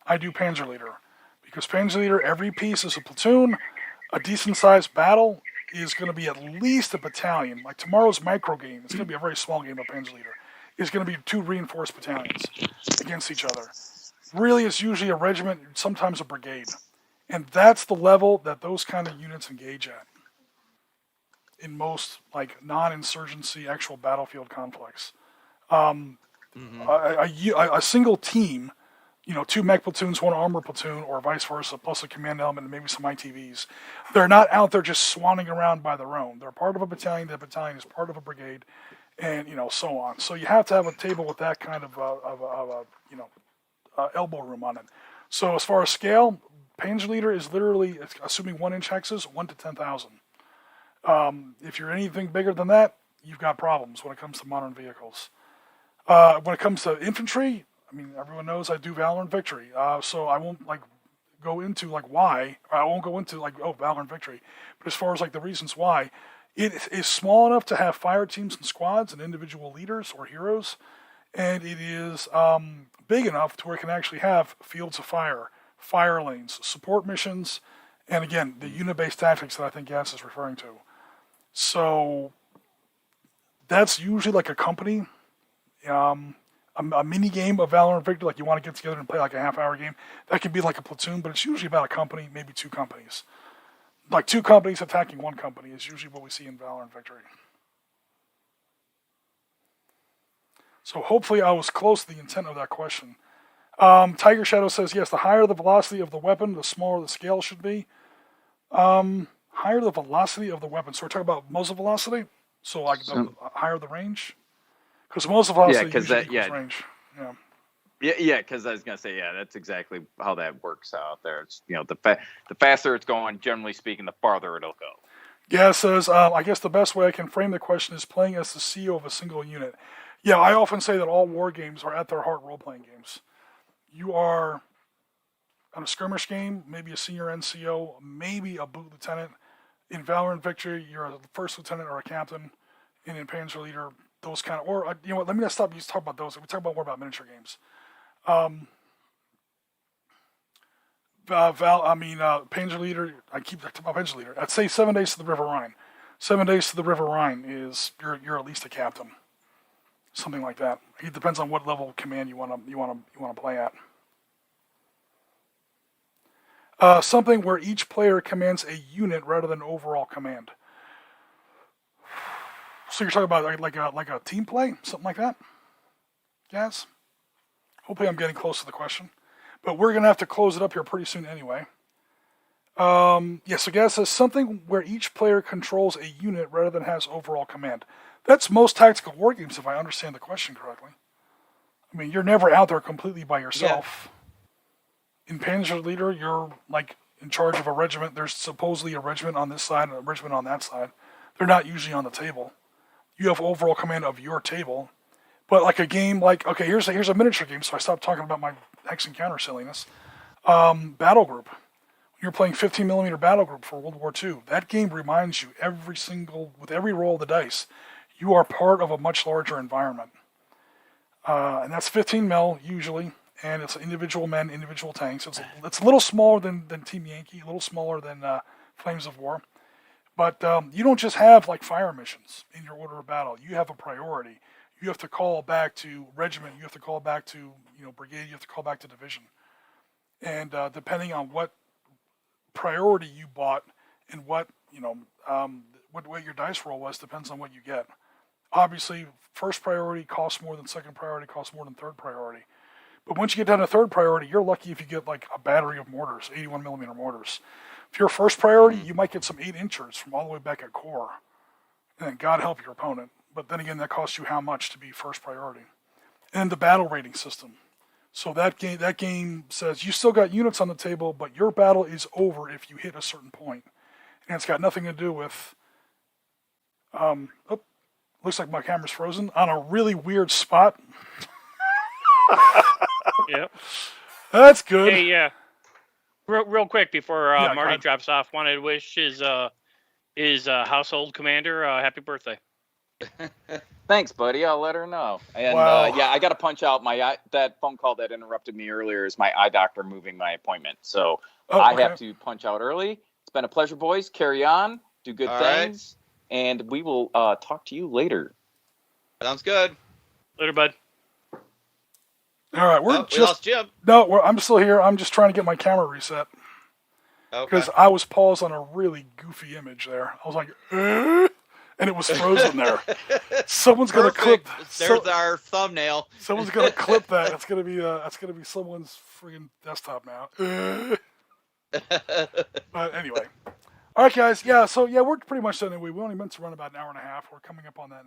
I do Panzer Leader, because Panzer Leader, every piece is a platoon. A decent sized battle is going to be at least a battalion. Like tomorrow's micro game, it's going to be a very small game of Panzer Leader. It's going to be 2 reinforced battalions against each other. Really, it's usually a regiment, sometimes a brigade. And that's the level that those kind of units engage at in most like non-insurgency actual battlefield conflicts. A single team, 2 mech platoons, 1 armor platoon, or vice versa, plus a command element and maybe some ITVs. They're not out there just swanning around by their own. They're part of a battalion. That battalion is part of a brigade, and so on. So you have to have a table with that kind of elbow room on it. So as far as scale, Panzer Leader is literally, assuming 1-inch hexes, 1 to 10,000. If you're anything bigger than that, you've got problems when it comes to modern vehicles. When it comes to infantry, I mean, everyone knows I do Valor and Victory, so I won't go into why. I won't go into Valor and Victory. But as far as the reasons why, it is small enough to have fire teams and squads and individual leaders or heroes, and it is big enough to where it can actually have fields of fire, fire lanes, support missions, and again, the unit-based tactics that I think Gas is referring to. So that's usually like a company. A mini game of Valor and Victory, you want to get together and play a half-hour game. That could be like a platoon, but it's usually about a company, maybe 2 companies. 2 companies attacking 1 company is usually what we see in Valor and Victory. So hopefully I was close to the intent of that question. Tiger Shadow says, yes, the higher the velocity of the weapon, the smaller the scale should be. Higher the velocity of the weapon. So we're talking about muzzle velocity? So the higher the range? Because muzzle velocity equals range. Yeah, because I was gonna say, that's exactly how that works out there. It's the faster it's going, generally speaking, the farther it'll go. Yeah, it says, I guess the best way I can frame the question is playing as the CEO of a single unit. Yeah, I often say that all war games are at their heart role-playing games. You are on a skirmish game, maybe a senior NCO, maybe a boot lieutenant. In Valor and Victory, you're a first lieutenant or a captain. And in Panzer Leader, those kind of, or you know what? Let me not stop. You talk about those. We talk about more about miniature games. Panzer Leader. I keep talking about Panzer Leader. I'd say 7 Days to the River Rhine. 7 Days to the River Rhine is you're at least a captain, something like that. It depends on what level of command you want to play at. Something where each player commands a unit rather than overall command. So you're talking about like a team play, something like that, guys? Hopefully I'm getting close to the question, but we're gonna have to close it up here pretty soon anyway. So Gaz says something where each player controls a unit rather than has overall command. That's most tactical war games, if I understand the question correctly. I mean, you're never out there completely by yourself. Yeah. In Panzer Leader, you're in charge of a regiment. There's supposedly a regiment on this side and a regiment on that side. They're not usually on the table. You have overall command of your table. But a game here's a miniature game, so I stopped talking about my Hex Encounter silliness. Battle Group. When you're playing 15mm Battle Group for World War II, that game reminds you with every roll of the dice, you are part of a much larger environment. and that's 15 mil usually, and it's individual men, individual tanks. It's a little smaller than Team Yankee, a little smaller than Flames of War. But you don't just have like fire missions in your order of battle. You have a priority. You have to call back to regiment. You have to call back to brigade. You have to call back to division. And depending on what priority you bought and what your dice roll was, depends on what you get. Obviously, first priority costs more than second priority, costs more than third priority. But once you get down to third priority, you're lucky if you get like a battery of mortars, 81 millimeter mortars. If you're first priority, you might get some 8-inchers from all the way back at core. And then God help your opponent. But then again, that costs you how much to be first priority? And the battle rating system. So that game says you still got units on the table, but your battle is over if you hit a certain point. And it's got nothing to do with looks like my camera's frozen on a really weird spot. Yep. That's good. Hey, yeah. Real quick before Marty God. drops off, wanted to wish his household commander happy birthday. Thanks, buddy. I'll let her know. And Wow. I got to punch out that phone call that interrupted me earlier is my eye doctor moving my appointment. So I have to punch out early. It's been a pleasure, boys. Carry on. Do good things. Right. And we will talk to you later. Sounds good. Later, bud. All right, we lost Jim. No, I'm still here. I'm just trying to get my camera reset. Because I was paused on a really goofy image there. I was like, and it was frozen there. Someone's gonna clip. There's our thumbnail. Someone's gonna clip that. That's gonna be someone's friggin' desktop now. But anyway, all right, guys. Yeah, so we're pretty much done anyway. We only meant to run about an hour and a half. We're coming up on that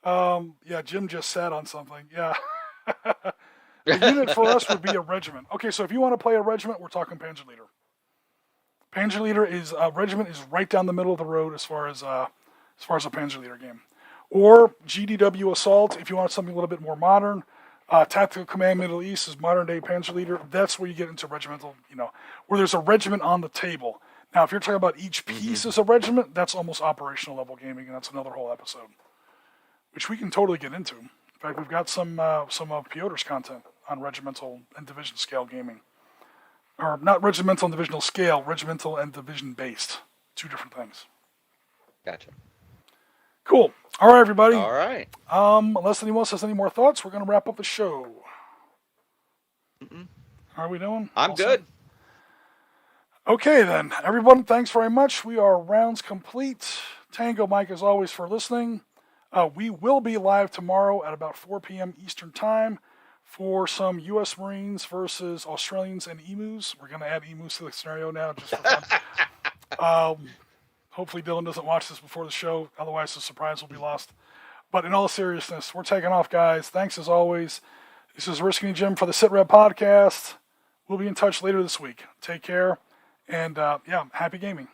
now. Jim just sat on something. Yeah. A unit for us would be a regiment. Okay, so if you want to play a regiment, we're talking Panzer Leader. Panzer Leader is regiment is right down the middle of the road as far as a Panzer Leader game, or GDW Assault if you want something a little bit more modern. Tactical Command Middle East is modern day Panzer Leader. That's where you get into regimental, where there's a regiment on the table. Now, if you're talking about each piece as a regiment, that's almost operational level gaming, and that's another whole episode, which we can totally get into. In fact, we've got some of Piotr's content on regimental and division scale gaming. Or not regimental and divisional scale, regimental and division based. Two different things. Gotcha. Cool. All right, everybody. All right. Unless anyone else has any more thoughts, we're going to wrap up the show. How are we doing? I'm good. Okay, then. Everyone, thanks very much. We are rounds complete. Tango Mike, as always, for listening. We will be live tomorrow at about 4 p.m. Eastern Time for some U.S. Marines versus Australians and emus. We're going to add emus to the scenario now just for fun. Hopefully Dylan doesn't watch this before the show. Otherwise, the surprise will be lost. But in all seriousness, we're taking off, guys. Thanks as always. This is Risking Jim for the Sitrep Podcast. We'll be in touch later this week. Take care. And, happy gaming.